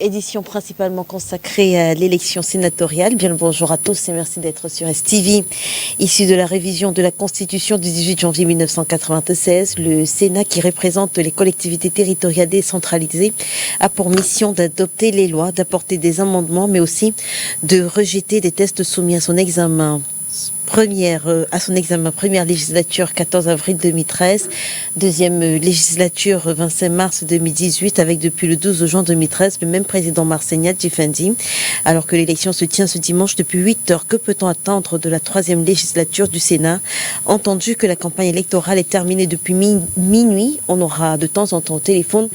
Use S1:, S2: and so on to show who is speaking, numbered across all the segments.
S1: édition principalement consacrée à l'élection sénatoriale. Bien le bonjour à tous et merci d'être sur STV. Issu de la révision de la Constitution du 18 janvier 1996, le Sénat, qui représente les collectivités territoriales décentralisées, a pour mission d'adopter les lois, d'apporter des amendements, mais aussi de rejeter des textes soumis à son examen. Première législature 14 avril 2013, deuxième législature 25 mars 2018, avec depuis le 12 juin 2013 le même président Marsegna Djifendi. Alors que l'élection se tient ce dimanche depuis 8 heures, que peut-on attendre de la troisième législature du Sénat? Entendu que la campagne électorale est terminée depuis minuit, on aura de temps en temps au téléphone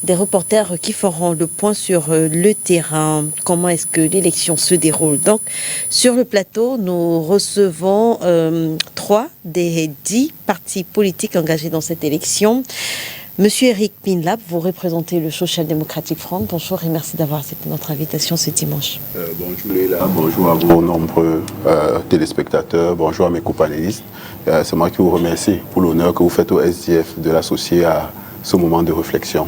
S1: des reporters qui feront le point sur le terrain. Comment est-ce que l'élection se déroule? Donc, sur le plateau, nous recevons 3 des 10 partis politiques engagés dans cette élection. Monsieur Eric Pinlap, vous représentez le Social Democratic Front. Bonjour et merci d'avoir accepté notre invitation ce dimanche.
S2: Bonjour Léla, bonjour à vos nombreux téléspectateurs, bonjour à mes co-panélistes. C'est moi qui vous remercie pour l'honneur que vous faites au SDF de l'associer à ce moment de réflexion.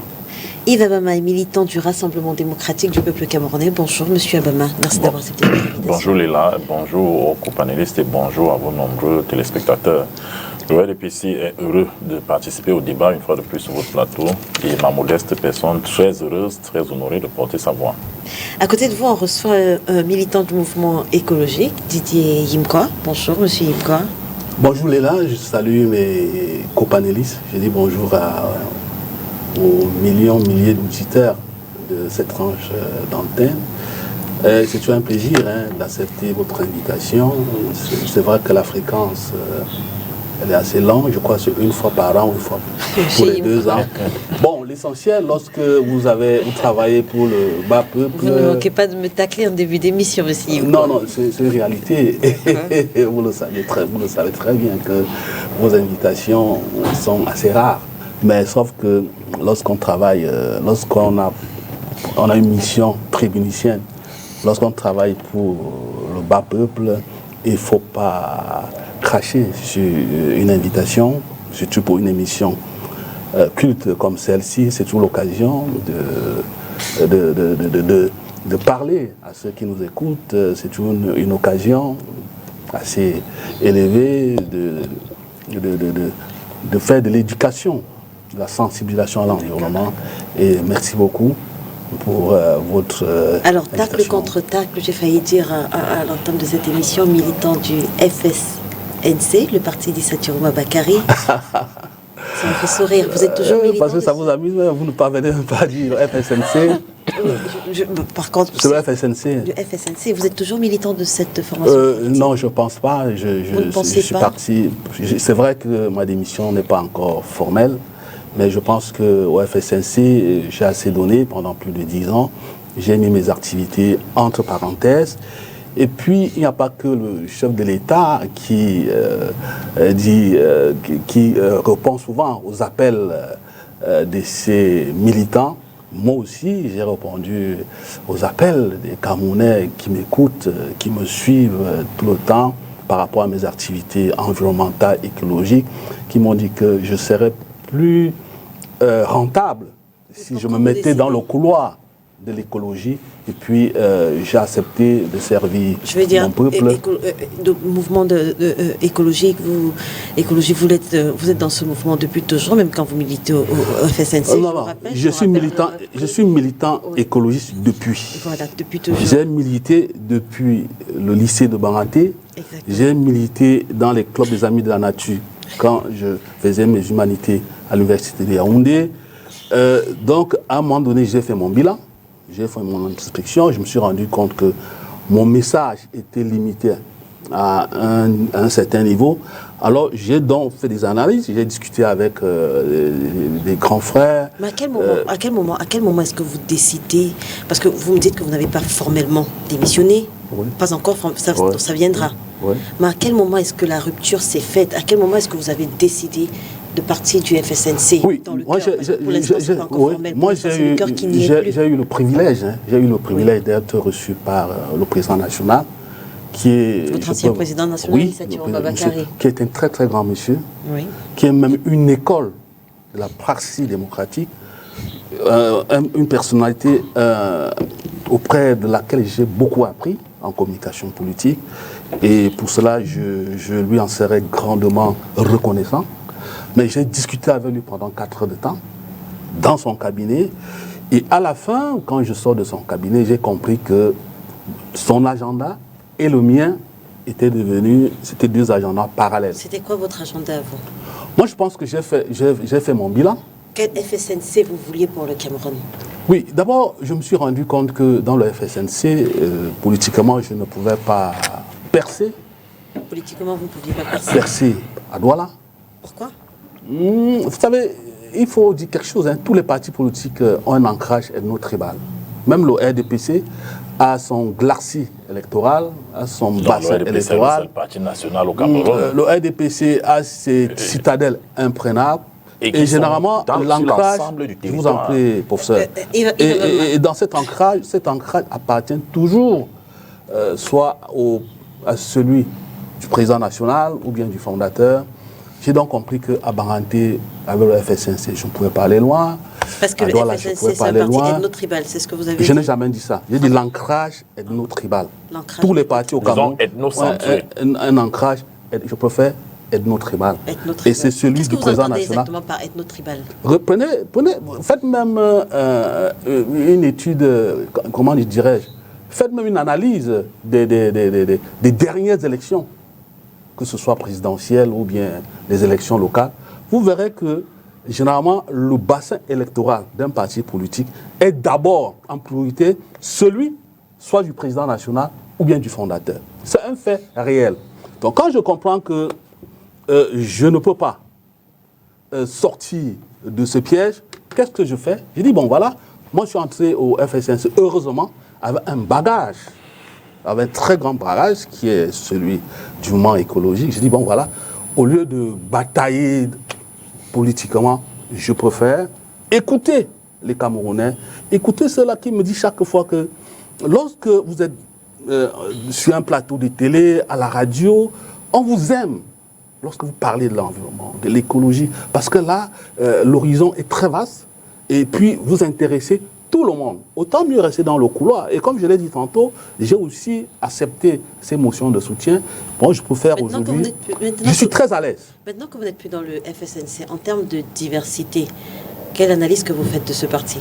S1: Yves Abama est militant du Rassemblement démocratique du peuple camerounais. Bonjour Monsieur Abama, merci d'avoir accepté notre invitation.
S3: Bonjour Léla, bonjour aux co-panélistes et bonjour à vos nombreux téléspectateurs. Le RDPC est heureux de participer au débat une fois de plus sur votre plateau et ma modeste personne très heureuse, très honorée de porter sa voix.
S1: À côté de vous, on reçoit un militant du mouvement écologique, Didier Yimkoa. Bonjour Monsieur Yimkoa.
S4: Bonjour Léla, je salue mes co-panélistes. Je dis bonjour aux milliers d'auditeurs de cette tranche d'antenne. C'est toujours un plaisir d'accepter votre invitation. C'est vrai que la fréquence elle est assez longue, je crois que c'est une fois par an, une fois pour les 2 ans. Bon, l'essentiel, lorsque vous travaillez pour le bas peuple...
S1: Vous ne manquez pas de me tacler en début d'émission aussi.
S4: Non, c'est une réalité. Vous le savez très bien que vos invitations sont assez rares. Mais sauf que lorsqu'on travaille, lorsqu'on a une mission tribunicienne, lorsqu'on travaille pour le bas peuple, il ne faut pas cracher sur une invitation, surtout pour une émission culte comme celle-ci. C'est toujours l'occasion de parler à ceux qui nous écoutent. C'est toujours une occasion assez élevée de faire de l'éducation, de la sensibilisation à l'environnement. Et merci beaucoup pour votre
S1: Alors, tacle contre tacle, j'ai failli dire à l'entame de cette émission, militant du FSNC, le parti d'Issatourouma Bakary. Ça me fait sourire. Vous êtes toujours militant.
S4: Parce que ça vous amuse, vous ne parvenez pas à dire FSNC.
S1: Par contre,
S4: c'est le FSNC.
S1: Le FSNC, vous êtes toujours militant de cette formation?
S4: Non, je ne pense pas. Je suis parti. C'est vrai que ma démission n'est pas encore formelle. Mais je pense qu'au FSNC, j'ai assez donné pendant plus de 10 ans. J'ai mis mes activités entre parenthèses. Et puis, il n'y a pas que le chef de l'État qui répond souvent aux appels de ses militants. Moi aussi, j'ai répondu aux appels des Camerounais qui m'écoutent, qui me suivent tout le temps par rapport à mes activités environnementales, écologiques, qui m'ont dit que je serais plus rentable si je me mettais dans le couloir de l'écologie. Et puis j'ai accepté de servir mon peuple.
S1: Le mouvement écologique, vous êtes dans ce mouvement depuis toujours, même quand vous militez au FSNC.
S4: Non, je suis militant écologiste depuis.
S1: Voilà, depuis toujours.
S4: J'ai milité depuis le lycée de Bangaté. J'ai milité dans les clubs des Amis de la Nature quand je faisais mes humanités à l'université de Yaoundé. Donc, à un moment donné, j'ai fait mon bilan, j'ai fait mon introspection, je me suis rendu compte que mon message était limité à un certain niveau. Alors, j'ai donc fait des analyses, j'ai discuté avec des grands frères.
S1: Mais à quel moment est-ce que vous décidez? Parce que vous me dites que vous n'avez pas formellement démissionné.
S4: Oui.
S1: Pas encore, ça viendra.
S4: Oui.
S1: Mais à quel moment est-ce que la rupture s'est faite? À quel moment est-ce que vous avez décidé de partir du FSNC?
S4: Oui, moi j'ai eu le privilège, d'être reçu par le président national, qui est...
S1: Votre ancien président national,
S4: Issatourouma Bakary. Qui est un très très grand monsieur,
S1: oui.
S4: Qui est même une école de la praxis démocratique. une personnalité auprès de laquelle j'ai beaucoup appris en communication politique. Et pour cela, je lui en serais grandement reconnaissant. Mais j'ai discuté avec lui pendant 4 heures de temps, dans son cabinet. Et à la fin, quand je sors de son cabinet, j'ai compris que son agenda et le mien c'était 2 agendas parallèles.
S1: C'était quoi votre agenda à vous?
S4: Moi, je pense que j'ai fait mon bilan.
S1: Quel FSNC vous vouliez pour le Cameroun?
S4: Oui, d'abord, je me suis rendu compte que dans le FSNC, politiquement, je ne pouvais pas percer.
S1: Politiquement, vous ne pouviez pas percer?
S4: Percer à Douala.
S1: Pourquoi?
S4: Vous savez, il faut dire quelque chose. Tous les partis politiques ont un ancrage ethno-tribal. Même le RDPC a son glacis électoral, a son bassin électoral.
S3: C'est le parti national au Cameroun.
S4: Le RDPC a ses citadelles imprenables. Et généralement, l'ancrage, je vous en prie, professeur, et dans cet ancrage appartient toujours soit à celui du président national ou bien du fondateur. J'ai donc compris qu'à Baranté, avec le FSNC, je ne pouvais pas aller loin.
S1: Parce que le FSNC, c'est un parti ethno-tribal, c'est ce que vous avez dit.
S4: Je n'ai jamais dit ça. J'ai dit l'ancrage ethno-tribal. Tous les partis au Cameroun ont un ancrage, je préfère, ethno-tribal. Et c'est celui du président national.
S1: Exactement par ethno-tribal?
S4: Faites même une étude, comment dirais-je, faites même une analyse des dernières élections, que ce soit présidentielles ou bien les élections locales. Vous verrez que généralement le bassin électoral d'un parti politique est d'abord en priorité celui soit du président national ou bien du fondateur. C'est un fait réel. Donc quand je comprends que je ne peux pas sortir de ce piège, qu'est-ce que je fais? Je dis, bon voilà, moi je suis entré au FSNC, heureusement, avec un bagage, avec un très grand bagage qui est celui du mouvement écologique. Je dis, bon voilà, au lieu de batailler politiquement, je préfère écouter les Camerounais, écouter ceux-là qui me disent chaque fois que lorsque vous êtes sur un plateau de télé, à la radio, on vous aime. Lorsque vous parlez de l'environnement, de l'écologie, parce que là, l'horizon est très vaste, et puis vous intéressez tout le monde. Autant mieux rester dans le couloir. Et comme je l'ai dit tantôt, j'ai aussi accepté ces motions de soutien. Bon, je préfère aujourd'hui... Je suis très à l'aise.
S1: Maintenant que vous n'êtes plus dans le FSNC, en termes de diversité, quelle analyse que vous faites de ce parti?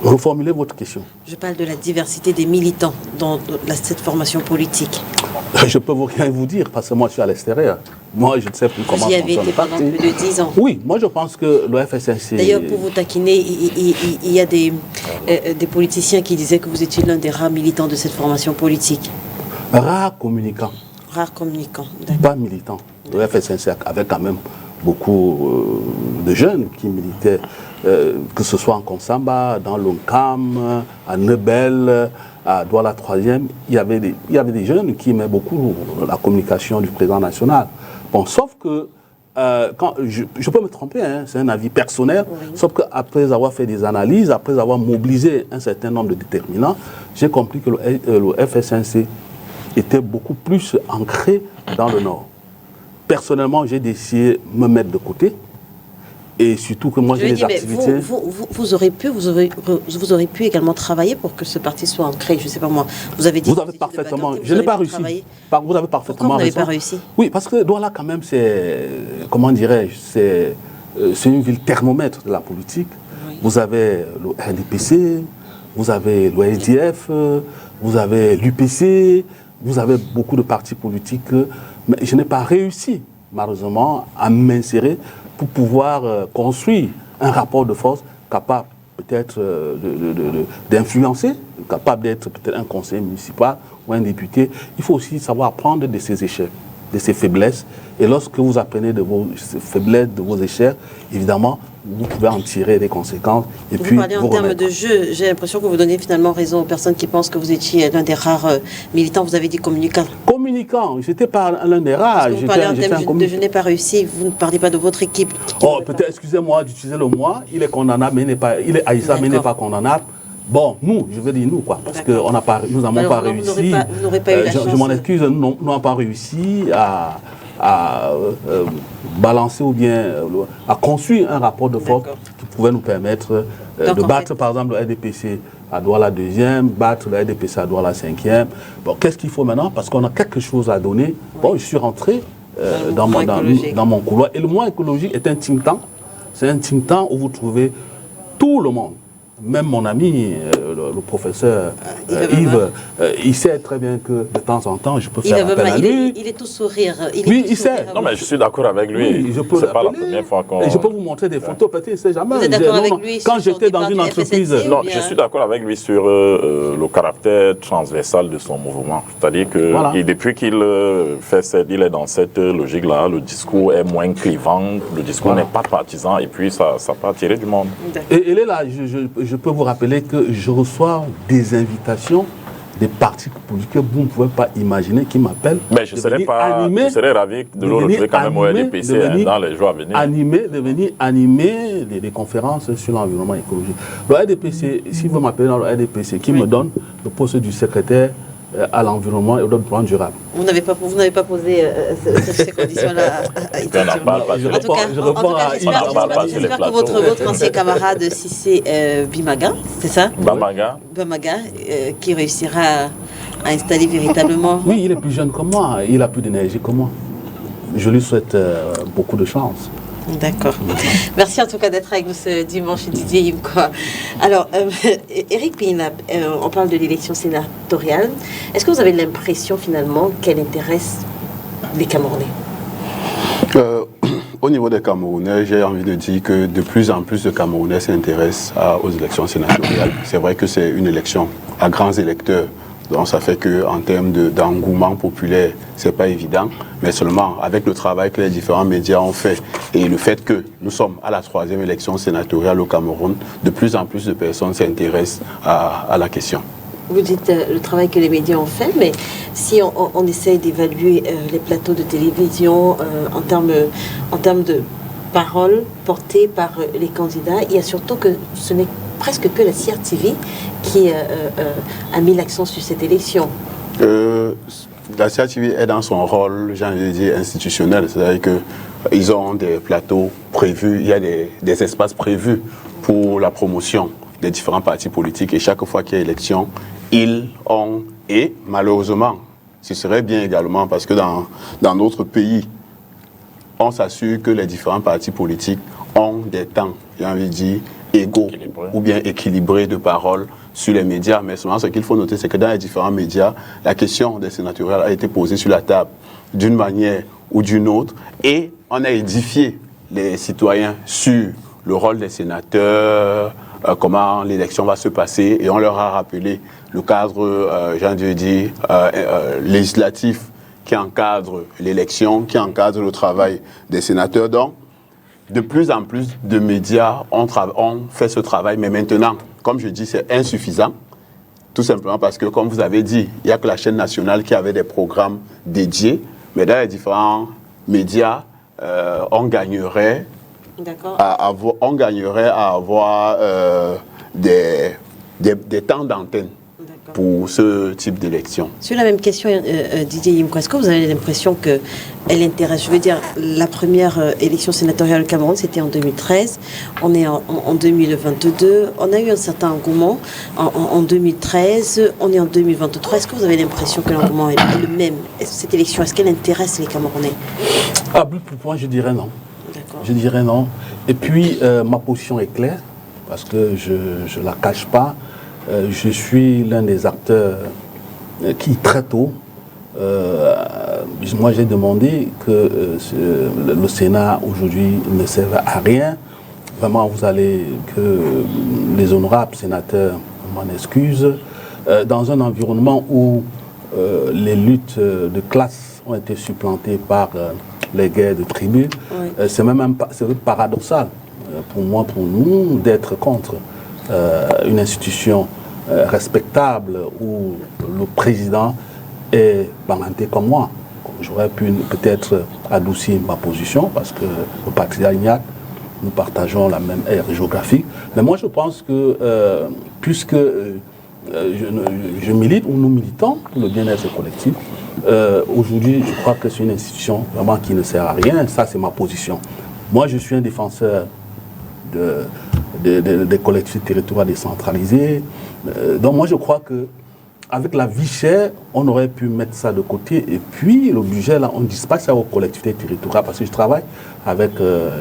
S4: Reformulez votre question.
S1: Je parle de la diversité des militants dans cette formation politique.
S4: Je peux rien vous dire, parce que moi je suis à l'extérieur. Moi je ne sais plus comment...
S1: Vous y avez été pendant plus de 10 ans.
S4: Oui, moi je pense que le FSNC...
S1: D'ailleurs, pour vous taquiner, il y a des politiciens qui disaient que vous étiez l'un des rares militants de cette formation politique.
S4: Rare communicant.
S1: Rare communicant,
S4: pas militant. Le FSNC avait quand même beaucoup de jeunes qui militaient, que ce soit en Konsamba, dans l'ONCAM, à Nebel, à Douala 3e, il y avait des jeunes qui aimaient beaucoup la communication du président national. Bon, sauf que, quand je peux me tromper, hein, c'est un avis personnel, oui. Sauf qu'après avoir fait des analyses, après avoir mobilisé un certain nombre de déterminants, j'ai compris que le FSNC était beaucoup plus ancré dans le Nord. Personnellement, j'ai décidé de me mettre de côté. Et surtout que moi, j'ai des activités...
S1: Vous aurez pu également travailler pour que ce parti soit ancré, je ne sais pas moi. Vous avez dit...
S4: Vous avez parfaitement... Je n'ai pas réussi. Vous avez parfaitement
S1: Pourquoi vous n'avez pas réussi?
S4: Oui, parce que Douala, quand même, c'est... Comment dirais-je? C'est une ville thermomètre de la politique. Oui. Vous avez le RDPC, vous avez le SDF, vous avez l'UPC, vous avez beaucoup de partis politiques. Mais je n'ai pas réussi, malheureusement, à m'insérer pour pouvoir construire un rapport de force capable peut-être d'influencer, capable d'être peut-être un conseiller municipal ou un député. Il faut aussi savoir apprendre de ses échecs, de ses faiblesses. Et lorsque vous apprenez de vos faiblesses, de vos échecs, évidemment, vous pouvez en tirer des conséquences. Et
S1: vous
S4: puis
S1: parlez en termes de jeu. J'ai l'impression que vous donnez finalement raison aux personnes qui pensent que vous étiez l'un des rares militants. Vous avez dit communicant.
S4: Communicant, j'étais pas l'un des rares.
S1: Vous parlez en termes de je n'ai pas réussi. Vous ne parlez pas de votre équipe.
S4: Oh, peut-être, excusez-moi d'utiliser le moi. Il est condamnable, mais il n'est pas. Il est haïssable, mais il n'est pas condamnable. Bon, nous, je veux dire nous, quoi, parce que nous n'avons pas réussi.
S1: Vous n'aurez pas eu la chance.
S4: Je m'en excuse, nous n'avons pas réussi à balancer ou bien à construire un rapport de force qui pouvait nous permettre de battre, par exemple, le RDPC à Douala 2e, battre le RDPC à Douala 5e. Bon, qu'est-ce qu'il faut maintenant? Parce qu'on a quelque chose à donner. Bon, je suis rentré dans mon couloir. Et le mouvement écologique est un think tank. C'est un think tank où vous trouvez tout le monde. Même mon ami, le professeur Yves, il sait très bien que de temps en temps, je peux faire appel à lui.
S1: Il est tout sourire.
S4: Il sait.
S3: Non, mais je suis d'accord avec lui.
S4: Oui, je peux
S3: c'est pas la première fois qu'on...
S4: Et je peux vous montrer des photos, peut-être, il ne sait jamais.
S1: Vous êtes d'accord avec lui
S4: quand j'étais dans une entreprise...
S3: Non, je suis d'accord avec lui sur le caractère transversal de son mouvement. C'est-à-dire que depuis qu'il il est dans cette logique-là, le discours est moins clivant, le discours n'est pas partisan, et puis ça peut attirer du monde.
S4: Et il est là, je peux vous rappeler que je reçois des invitations des partis politiques que vous ne pouvez pas imaginer qui m'appellent.
S3: Mais je serais ravi de le retrouver quand même au RDPC dans les jours à venir.
S4: De venir animer des conférences sur l'environnement écologique. Le RDPC, si vous m'appelez dans le RDPC, qui me donne le poste du secrétaire à l'environnement et au développement durable.
S1: Vous n'avez pas posé ces conditions-là.
S3: On n'en parle pas sur les plateaux.
S1: J'espère que votre ancien camarade Cissé Bimaga, c'est ça?
S3: Bamaga,
S1: qui réussira à installer véritablement...
S4: Oui, il est plus jeune que moi, il a plus d'énergie que moi. Je lui souhaite beaucoup de chance.
S1: D'accord. Merci en tout cas d'être avec nous ce dimanche, Didier Yimkwa. Alors, Éric Pina, on parle de l'élection sénatoriale. Est-ce que vous avez l'impression finalement qu'elle intéresse les Camerounais?
S2: Au niveau des Camerounais, j'ai envie de dire que de plus en plus de Camerounais s'intéressent aux élections sénatoriales. C'est vrai que c'est une élection à grands électeurs. Donc ça fait qu'en termes d'engouement populaire, c'est pas évident, mais seulement avec le travail que les différents médias ont fait et le fait que nous sommes à la 3e élection sénatoriale au Cameroun, de plus en plus de personnes s'intéressent à la question.
S1: Vous dites le travail que les médias ont fait, mais si on essaye d'évaluer les plateaux de télévision en termes de paroles portées par les candidats, il y a surtout que ce n'est presque que la CRTV qui a mis l'accent sur cette élection.
S2: La CRTV est dans son rôle, j'ai envie de dire, institutionnel. C'est-à-dire qu'ils ont des plateaux prévus, il y a des espaces prévus pour la promotion des différents partis politiques. Et chaque fois qu'il y a élection, ils ont, et malheureusement, ce serait bien également, parce que dans d'autres pays, on s'assure que les différents partis politiques ont des temps, j'ai envie de dire, égaux ou bien équilibrés de parole sur les médias. Mais seulement ce qu'il faut noter, c'est que dans les différents médias, la question des sénatoriales a été posée sur la table d'une manière ou d'une autre et on a édifié les citoyens sur le rôle des sénateurs, comment l'élection va se passer et on leur a rappelé le cadre, j'ai envie de dire, législatif qui encadre l'élection, qui encadre le travail des sénateurs. Donc, de plus en plus de médias ont fait ce travail, mais maintenant, comme je dis, c'est insuffisant, tout simplement parce que, comme vous avez dit, il n'y a que la chaîne nationale qui avait des programmes dédiés, mais dans les différents médias, on gagnerait à avoir des temps d'antenne pour ce type d'élection.
S1: Sur la même question, Didier Yimkwa, est-ce que vous avez l'impression qu'elle intéresse, je veux dire, la première élection sénatoriale au Cameroun, c'était en 2013, on est en 2022, on a eu un certain engouement en 2013, on est en 2023, est-ce que vous avez l'impression que l'engouement est le même? Cette élection, est-ce qu'elle intéresse les Camerounais?
S4: Ah, pour moi, je dirais non.
S1: D'accord.
S4: Je dirais non. Et puis, ma position est claire, parce que je ne la cache pas. Je suis l'un des acteurs qui, très tôt, moi j'ai demandé que le Sénat aujourd'hui ne serve à rien. Vraiment, que les honorables sénateurs m'en excusent. Dans un environnement où les luttes de classe ont été supplantées par les guerres de tribus, oui. C'est paradoxal pour nous, d'être contre une institution respectable où le président est parenté comme moi. J'aurais pu peut-être adoucir ma position parce que le patriarcat, nous partageons la même ère géographique. Mais moi je pense que puisque je milite ou nous militons pour le bien-être collectif, aujourd'hui je crois que c'est une institution vraiment qui ne sert à rien. Ça c'est ma position. Moi je suis un défenseur des collectivités territoriales décentralisées. Donc moi je crois que avec la vie chère, on aurait pu mettre ça de côté et puis le budget là, on dispatche ça aux collectivités territoriales parce que je travaille avec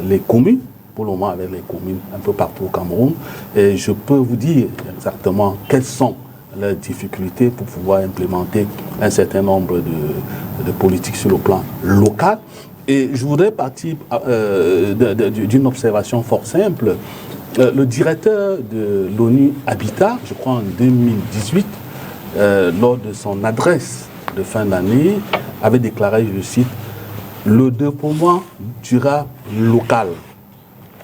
S4: les communes, pour le moment avec les communes un peu partout au Cameroun et je peux vous dire exactement quelles sont leurs difficultés pour pouvoir implémenter un certain nombre de politiques sur le plan local. Et je voudrais partir d'une observation fort simple. Le directeur de l'ONU Habitat, je crois en 2018, lors de son adresse de fin d'année, avait déclaré, je cite, « Le déploiement durable local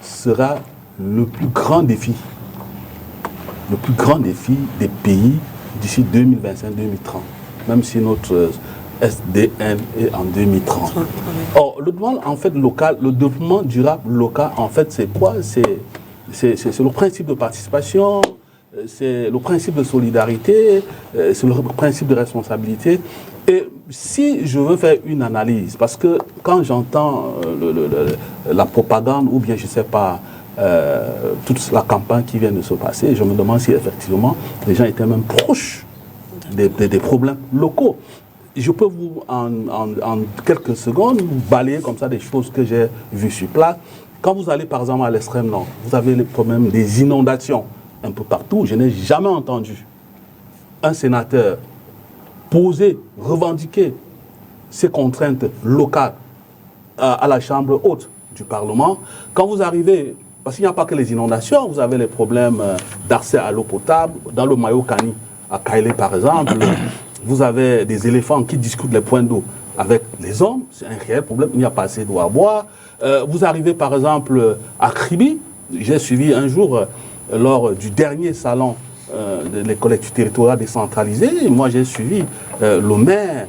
S4: sera le plus grand défi des pays d'ici 2025-2030, même si notre SDN est en 2030. » Or, le développement durable local, en fait, c'est quoi? C'est le principe de participation, c'est le principe de solidarité, c'est le principe de responsabilité. Et si je veux faire une analyse, parce que quand j'entends la propagande ou bien, je ne sais pas, toute la campagne qui vient de se passer, je me demande si effectivement les gens étaient même proches des problèmes locaux. Je peux vous, en quelques secondes, balayer comme ça des choses que j'ai vues sur place. Quand vous allez par exemple à l'extrême nord, vous avez le problème des inondations un peu partout. Je n'ai jamais entendu un sénateur poser, revendiquer ces contraintes locales à la Chambre haute du Parlement. Quand vous arrivez, parce qu'il n'y a pas que les inondations, vous avez les problèmes d'accès à l'eau potable, dans le Mayokani, à Kailé par exemple, vous avez des éléphants qui discutent les points d'eau avec les hommes, c'est un réel problème, il n'y a pas assez d'eau à boire. Vous arrivez par exemple à Kribi, j'ai suivi un jour lors du dernier salon des collectivités territoriales décentralisées, moi j'ai suivi le maire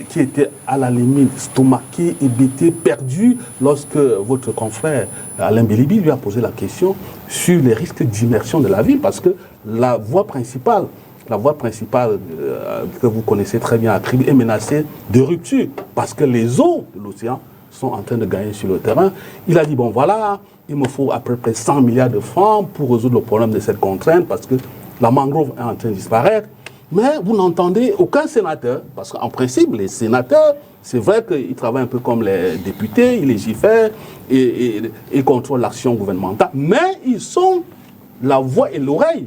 S4: qui était à la limite stomaqué, hébété, perdu lorsque votre confrère Alain Bélibi lui a posé la question sur les risques d'immersion de la ville, parce que la voie principale que vous connaissez très bien à Kribi est menacée de rupture, parce que les eaux de l'océan sont en train de gagner sur le terrain. Il a dit, bon voilà, il me faut à peu près 100 milliards de francs pour résoudre le problème de cette contrainte, parce que la mangrove est en train de disparaître. Mais vous n'entendez aucun sénateur, parce qu'en principe, les sénateurs, c'est vrai qu'ils travaillent un peu comme les députés, ils légifèrent et contrôlent l'action gouvernementale, mais ils sont la voix et l'oreille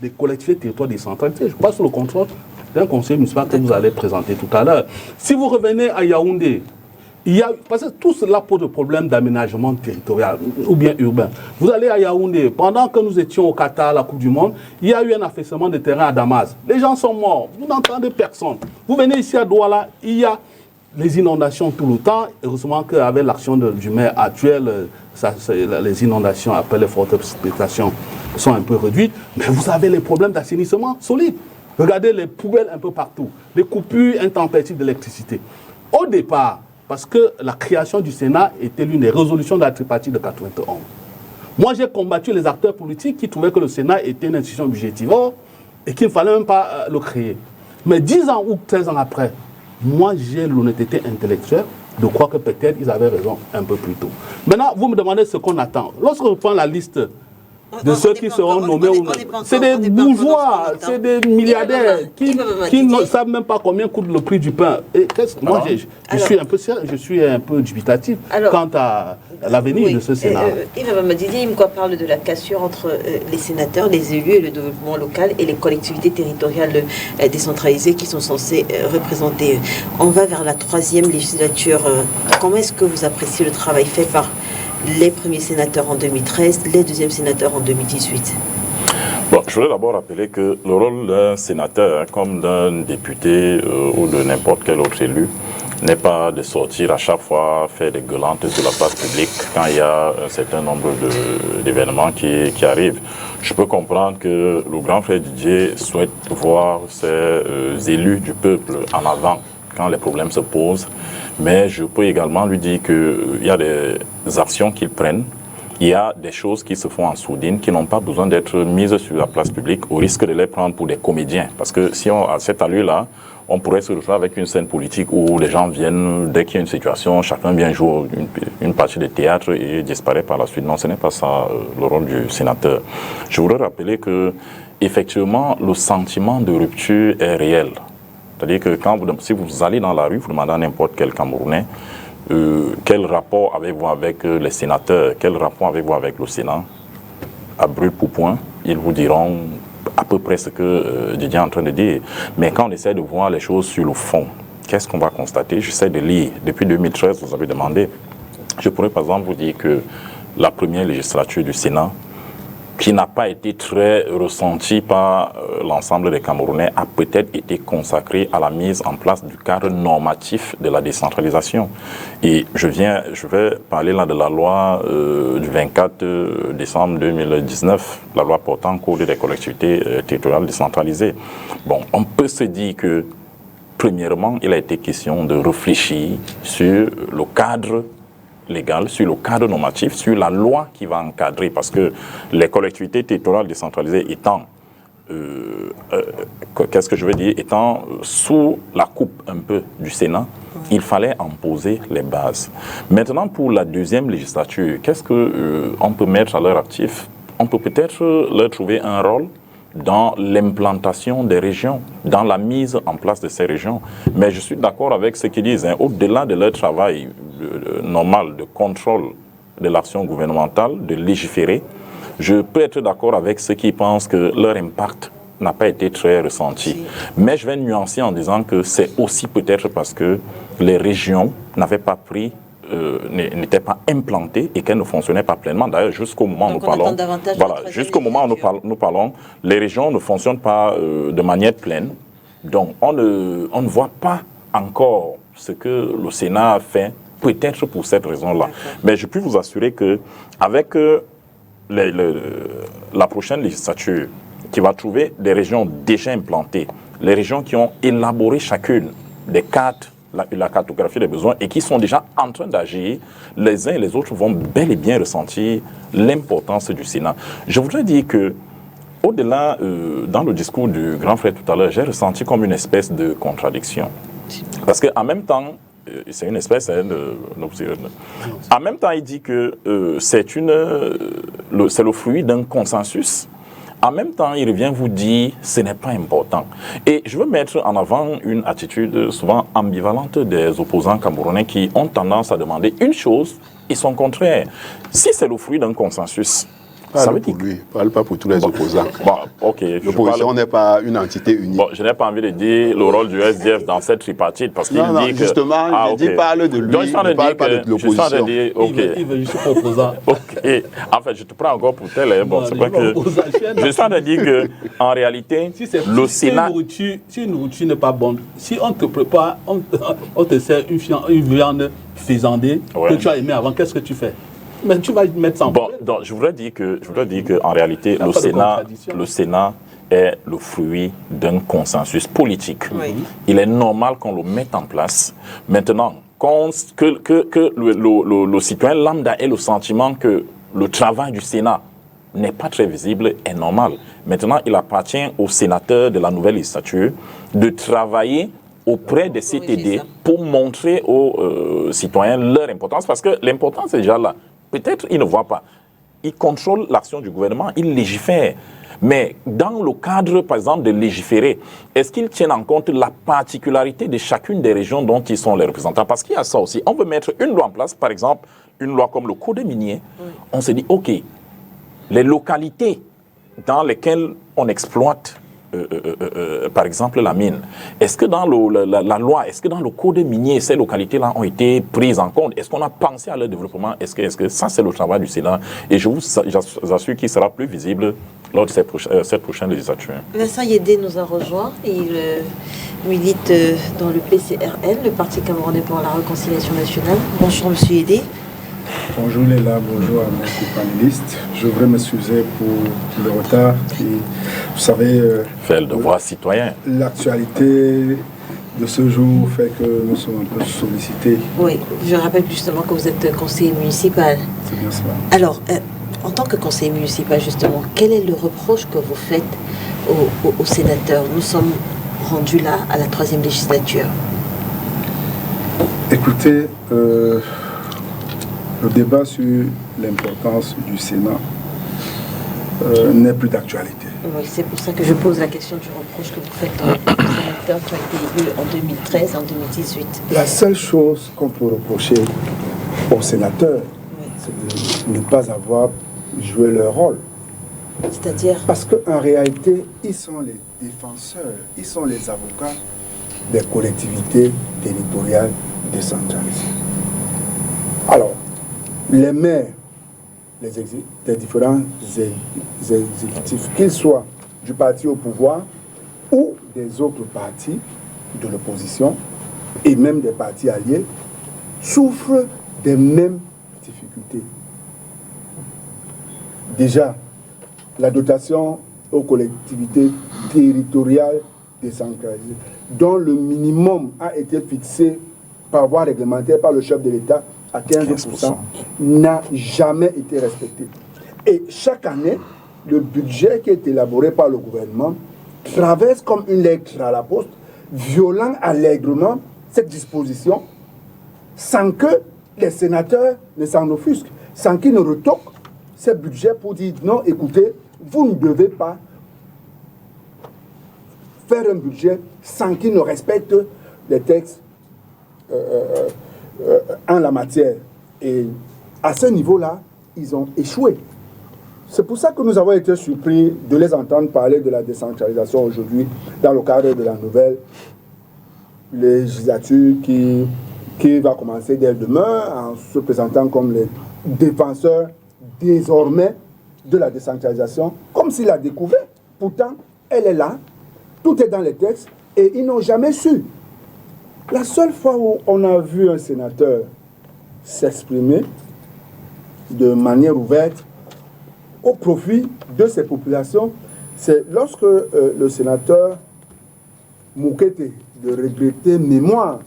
S4: des collectivités territoriales décentralisées. Je passe sous le contrôle d'un conseil municipal que vous allez présenter tout à l'heure. Si vous revenez à Yaoundé, parce que tout cela pose le problème d'aménagement territorial ou bien urbain. Vous allez à Yaoundé, pendant que nous étions au Qatar à la Coupe du Monde, il y a eu un affaissement de terrain à Damas. Les gens sont morts, vous n'entendez personne. Vous venez ici à Douala, il y a les inondations tout le temps. Heureusement qu'avec l'action du maire actuel, les inondations après les fortes précipitations sont un peu réduites. Mais vous avez les problèmes d'assainissement solides. Regardez les poubelles un peu partout, les coupures intempestives d'électricité. Au départ, parce que la création du Sénat était l'une des résolutions de la tripartite de 91. Moi, j'ai combattu les acteurs politiques qui trouvaient que le Sénat était une institution budgétivore et qu'il ne fallait même pas le créer. Mais 10 ans ou 13 ans après, moi, j'ai l'honnêteté intellectuelle de croire que peut-être ils avaient raison un peu plus tôt. Maintenant, vous me demandez ce qu'on attend. Lorsque je prends la liste de ceux qui seront nommés, c'est des bourgeois, c'est des milliardaires qui ne savent même pas combien coûte le prix du pain. Et moi, je suis un peu dubitatif quant à l'avenir de ce Sénat.
S1: Yves Abamadidié parle de la cassure entre les sénateurs, les élus et le développement local et les collectivités territoriales décentralisées qui sont censées représenter. On va vers la 3e législature. Comment est-ce que vous appréciez le travail fait par les premiers sénateurs en 2013, les deuxièmes sénateurs en 2018?
S3: Bon, je voudrais d'abord rappeler que le rôle d'un sénateur, comme d'un député ou de n'importe quel autre élu, n'est pas de sortir à chaque fois faire des gueulantes sur la place publique quand il y a un certain nombre d'événements qui arrivent. Je peux comprendre que le grand frère Didier souhaite voir ses élus du peuple en avant quand les problèmes se posent, mais je peux également lui dire qu'il y a des actions qu'ils prennent il y a des choses qui se font en sourdine, qui n'ont pas besoin d'être mises sur la place publique, au risque de les prendre pour des comédiens. Parce que si on, à cette allure-là, on pourrait se retrouver avec une scène politique où les gens viennent, dès qu'il y a une situation, chacun vient jouer une partie de théâtre et disparaît par la suite. Non, ce n'est pas ça le rôle du sénateur. Je voudrais rappeler que, effectivement, le sentiment de rupture est réel. C'est-à-dire que si vous allez dans la rue, vous demandez à n'importe quel Camerounais, quel rapport avez-vous avec les sénateurs, quel rapport avez-vous avec le Sénat, à brûle pour point, ils vous diront à peu près ce que Didier est en train de dire. Mais quand on essaie de voir les choses sur le fond, qu'est-ce qu'on va constater? J'essaie de lire. Depuis 2013, vous avez demandé. Je pourrais par exemple vous dire que la première législature du Sénat, qui n'a pas été très ressentie par l'ensemble des Camerounais, a peut-être été consacrée à la mise en place du cadre normatif de la décentralisation. Et je vais parler là de la loi du 24 décembre 2019, la loi portant code des collectivités territoriales décentralisées. Bon, on peut se dire que, premièrement, il a été question de réfléchir sur le cadre légal, sur le cadre normatif, sur la loi qui va encadrer, parce que les collectivités territoriales décentralisées étant, qu'est-ce que je veux dire, étant sous la coupe un peu du Sénat, il fallait en poser les bases. Maintenant, pour la deuxième législature, qu'est-ce qu'on peut mettre à leur actif? On peut peut-être leur trouver un rôle dans l'implantation des régions, dans la mise en place de ces régions. Mais je suis d'accord avec ce qu'ils disent, hein, au-delà de leur travail normal de contrôle de l'action gouvernementale, de légiférer, je peux être d'accord avec ceux qui pensent que leur impact n'a pas été très ressenti. Mais je vais nuancer en disant que c'est aussi peut-être parce que les régions n'avaient pas pris n'étaient pas implantées et qu'elles ne fonctionnaient pas pleinement. D'ailleurs, jusqu'au moment où nous parlons, nous parlons, les régions ne fonctionnent pas de manière pleine. Donc, on ne voit pas encore ce que le Sénat a fait, peut-être pour cette raison-là. Mais je peux vous assurer que avec la prochaine législature, qui va trouver des régions déjà implantées, les régions qui ont élaboré chacune des cartes, la cartographie des besoins et qui sont déjà en train d'agir, les uns et les autres vont bel et bien ressentir l'importance du Sénat. Je voudrais dire que, au-delà, dans le discours du grand frère tout à l'heure, j'ai ressenti comme une espèce de contradiction. Parce qu'en même temps, c'est une espèce en même temps, il dit que c'est le fruit d'un consensus. En même temps, il revient vous dire ce n'est pas important. Et je veux mettre en avant une attitude souvent ambivalente des opposants camerounais qui ont tendance à demander une chose et son contraire. Si c'est le fruit d'un consensus, ça veut dire
S2: pour lui, parle pas pour tous les opposants.
S3: Bon, ok.
S2: L'opposition n'est pas une entité unique.
S3: Bon, je n'ai pas envie de dire le rôle du SDF dans cette tripartite parce qu'il dit que...
S2: justement, parle de lui, il ne parle pas de l'opposition.
S3: Il veut juste opposant. Ok. En fait, je te prends encore pour tel. Bon, c'est pas que... Je suis en train de dire qu'en réalité, le Sénat...
S4: Si une nourriture n'est pas bonne, si on te prépare, on te sert une viande faisandée que tu as aimé avant, qu'est-ce que tu fais? Mais tu vas mettre ça en
S3: bon, donc, je voudrais dire qu'en réalité, le Sénat est le fruit d'un consensus politique. Oui. Il est normal qu'on le mette en place. Maintenant, que le citoyen lambda ait le sentiment que le travail du Sénat n'est pas très visible est normal. Maintenant, il appartient aux sénateurs de la nouvelle législature de travailler auprès des CTD pour montrer aux citoyens leur importance, parce que l'importance est déjà là. Peut-être ils ne voient pas. Ils contrôlent l'action du gouvernement, ils légifèrent. Mais dans le cadre, par exemple, de légiférer, est-ce qu'ils tiennent en compte la particularité de chacune des régions dont ils sont les représentants? Parce qu'il y a ça aussi. On veut mettre une loi en place, par exemple, une loi comme le Code minier. On se dit, OK, les localités dans lesquelles on exploite par exemple la mine, est-ce que dans la loi, est-ce que dans le code minier, ces localités-là ont été prises en compte? Est-ce qu'on a pensé à leur développement? Est-ce que ça, c'est le travail du Sénat? Et je vous assure qu'il sera plus visible lors de cette prochaine législature.
S1: Vincent Yédé nous a rejoint et il milite dans le PCRN, le Parti camerounais pour la réconciliation nationale. Bonjour Monsieur Yédé.
S5: Bonjour Léla, bonjour à mes panélistes. Je voudrais m'excuser pour le retard. Vous savez,
S3: fait le devoir citoyen.
S5: L'actualité de ce jour fait que nous sommes un peu sollicités.
S1: Oui, je rappelle justement que vous êtes conseiller municipal.
S5: C'est bien cela.
S1: Alors, en tant que conseiller municipal, justement, quel est le reproche que vous faites aux sénateurs? Nous sommes rendus là à la 3e législature.
S5: Écoutez, le débat sur l'importance du Sénat n'est plus d'actualité.
S1: Oui, c'est pour ça que je pose la question du reproche que vous faites aux sénateurs qui ont été élus en 2013 et en 2018.
S5: La seule chose qu'on peut reprocher aux sénateurs, c'est de ne pas avoir joué leur rôle.
S1: C'est-à-dire?
S5: Parce qu'en réalité, ils sont les défenseurs, ils sont les avocats des collectivités territoriales décentralisées. Alors, les maires des différents exécutifs, qu'ils soient du parti au pouvoir ou des autres partis de l'opposition et même des partis alliés, souffrent des mêmes difficultés. Déjà, la dotation aux collectivités territoriales décentralisées, dont le minimum a été fixé par voie réglementaire par le chef de l'État à 15%, n'a jamais été respecté. Et chaque année, le budget qui est élaboré par le gouvernement traverse comme une lettre à la poste, violant allègrement cette disposition, sans que les sénateurs ne s'en offusquent, sans qu'ils ne retoquent ce budget pour dire non, écoutez, vous ne devez pas faire un budget sans qu'ils ne respectent les textes en la matière. Et à ce niveau-là, ils ont échoué. C'est pour ça que nous avons été surpris de les entendre parler de la décentralisation aujourd'hui dans le cadre de la nouvelle législature qui va commencer dès demain en se présentant comme les défenseurs désormais de la décentralisation, comme s'il l'a découvert. Pourtant, elle est là, tout est dans les textes et ils n'ont jamais su. La seule fois où on a vu un sénateur s'exprimer de manière ouverte au profit de ces populations, c'est lorsque le sénateur Moukete de regretter mémoire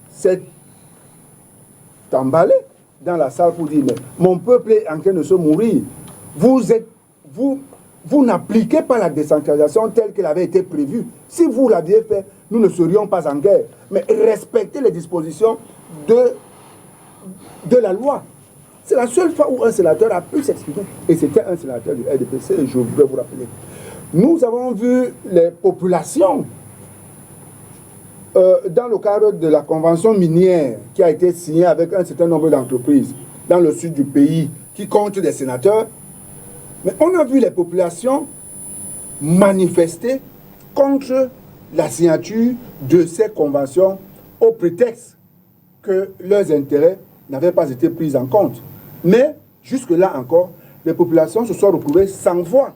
S5: s'est emballé dans la salle pour dire mais mon peuple est en train de se mourir. Vous n'appliquez pas la décentralisation telle qu'elle avait été prévue. Si vous l'aviez fait, nous ne serions pas en guerre. Mais respectez les dispositions de la loi. C'est la seule fois où un sénateur a pu s'exprimer. Et c'était un sénateur du RDPC, et je voudrais vous rappeler. Nous avons vu les populations dans le cadre de la convention minière qui a été signée avec un certain nombre d'entreprises dans le sud du pays qui comptent des sénateurs. Mais on a vu les populations manifester contre la signature de ces conventions au prétexte que leurs intérêts n'avaient pas été pris en compte. Mais jusque-là encore, les populations se sont retrouvées sans voix.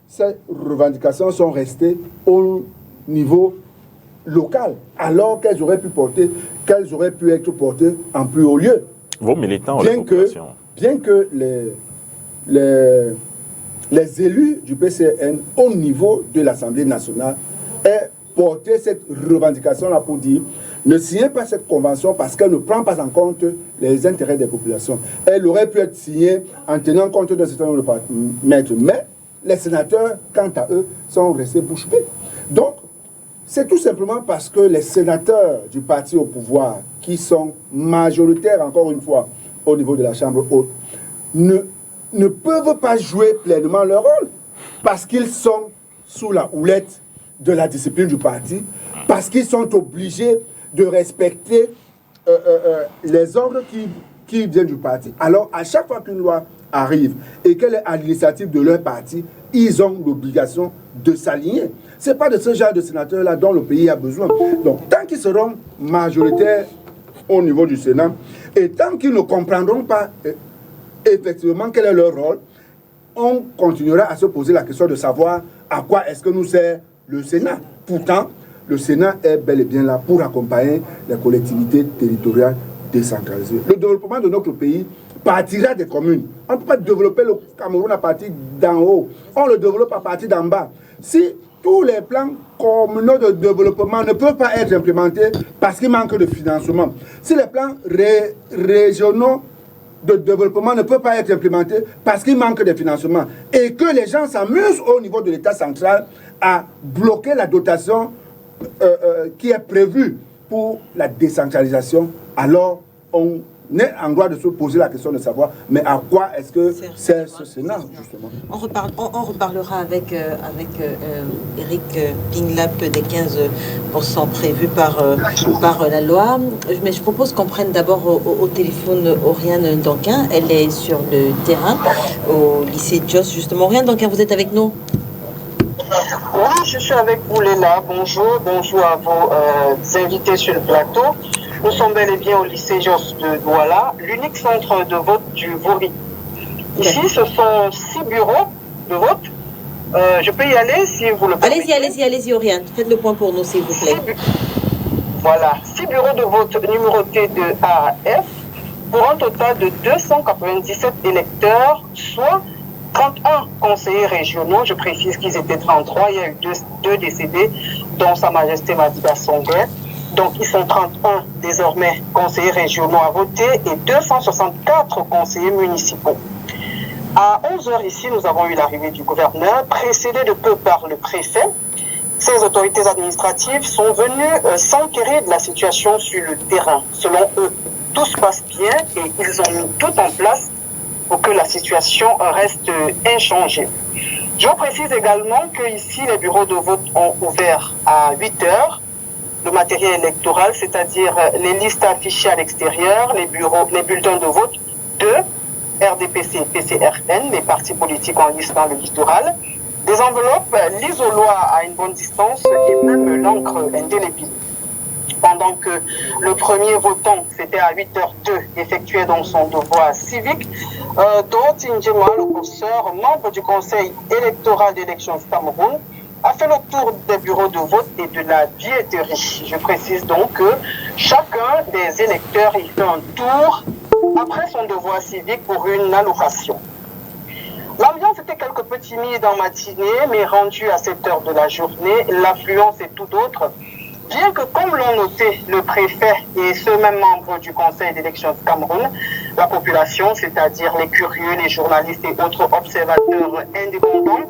S5: Ces revendications sont restées au niveau local, alors qu'elles auraient pu être portées en plus haut lieu.
S3: Vos militants ou les populations?
S5: Bien que les élus du PCN au niveau de l'Assemblée nationale aient porté cette revendication-là pour dire ne signez pas cette convention parce qu'elle ne prend pas en compte les intérêts des populations. Elle aurait pu être signée en tenant compte d'un certain nombre de paramètres, mais les sénateurs, quant à eux, sont restés bouche bée. Donc, c'est tout simplement parce que les sénateurs du parti au pouvoir, qui sont majoritaires, encore une fois, au niveau de la Chambre haute, ne peuvent pas jouer pleinement leur rôle, parce qu'ils sont sous la houlette de la discipline du parti, parce qu'ils sont obligés de respecter les ordres qui viennent du parti. Alors, à chaque fois qu'une loi arrive et qu'elle est à l'initiative de leur parti, ils ont l'obligation de s'aligner. Ce n'est pas de ce genre de sénateurs-là dont le pays a besoin. Donc, tant qu'ils seront majoritaires au niveau du Sénat, et tant qu'ils ne comprendront pas effectivement quel est leur rôle, on continuera à se poser la question de savoir à quoi est-ce que nous sert le Sénat. Pourtant, le Sénat est bel et bien là pour accompagner les collectivités territoriales décentralisées. Le développement de notre pays partira des communes. On ne peut pas développer le Cameroun à partir d'en haut. On le développe à partir d'en bas. Si tous les plans communaux de développement ne peuvent pas être implémentés parce qu'il manque de financement. Si les plans régionaux de développement ne peuvent pas être implémentés parce qu'il manque de financement et que les gens s'amusent au niveau de l'État central à bloquer la dotation qui est prévue pour la décentralisation, alors on est en droit de se poser la question de savoir, mais à quoi est-ce que c'est ce Sénat, justement.
S1: On reparlera avec Eric Pinglap des 15% prévus par la loi. Mais je propose qu'on prenne d'abord au téléphone Oriane Danquin. Elle est sur le terrain au lycée Jos, justement. Oriane Danquin, vous êtes avec nous?
S6: Oui, je suis avec vous, Léla. Bonjour à vos invités sur le plateau. Nous sommes bel et bien au lycée Jos de Douala, l'unique centre de vote du Vori. Ici, ce sont 6 bureaux de vote. Je peux y aller si vous le permettez.
S1: Allez-y, Oriane. Faites le point pour nous, s'il vous plaît.
S6: Voilà, 6 bureaux de vote numérotés de A à F pour un total de 297 électeurs, soit 31 conseillers régionaux. Je précise qu'ils étaient 33. Il y a eu deux décédés, dont Sa Majesté Madiba Songhai. Donc, ils sont 31 désormais conseillers régionaux à voter et 264 conseillers municipaux. À 11h ici, nous avons eu l'arrivée du gouverneur, précédé de peu par le préfet. Ces autorités administratives sont venues s'enquérir de la situation sur le terrain. Selon eux, tout se passe bien et ils ont mis tout en place pour que la situation reste inchangée. Je vous précise également que ici, les bureaux de vote ont ouvert à 8h. Le matériel électoral, c'est-à-dire les listes affichées à l'extérieur, les bulletins de vote de RDPC et PCRN, les partis politiques en liste dans le littoral, des enveloppes, l'isoloir à une bonne distance et même l'encre indélébile. Pendant que le premier votant, c'était à 8h02, effectuait donc son devoir civique, Dorothy Ndjema, le professeur, membre du Conseil électoral d'élections du Cameroun, a fait le tour des bureaux de vote et de la billetterie. Je précise donc que chacun des électeurs y fait un tour après son devoir civique pour une allocation. L'ambiance était quelque peu timide en matinée, mais rendue à cette heure de la journée, l'affluence est tout autre. Bien que, comme l'ont noté le préfet et ceux mêmes membres du Conseil d'élection du Cameroun, la population, c'est-à-dire les curieux, les journalistes et autres observateurs indépendants,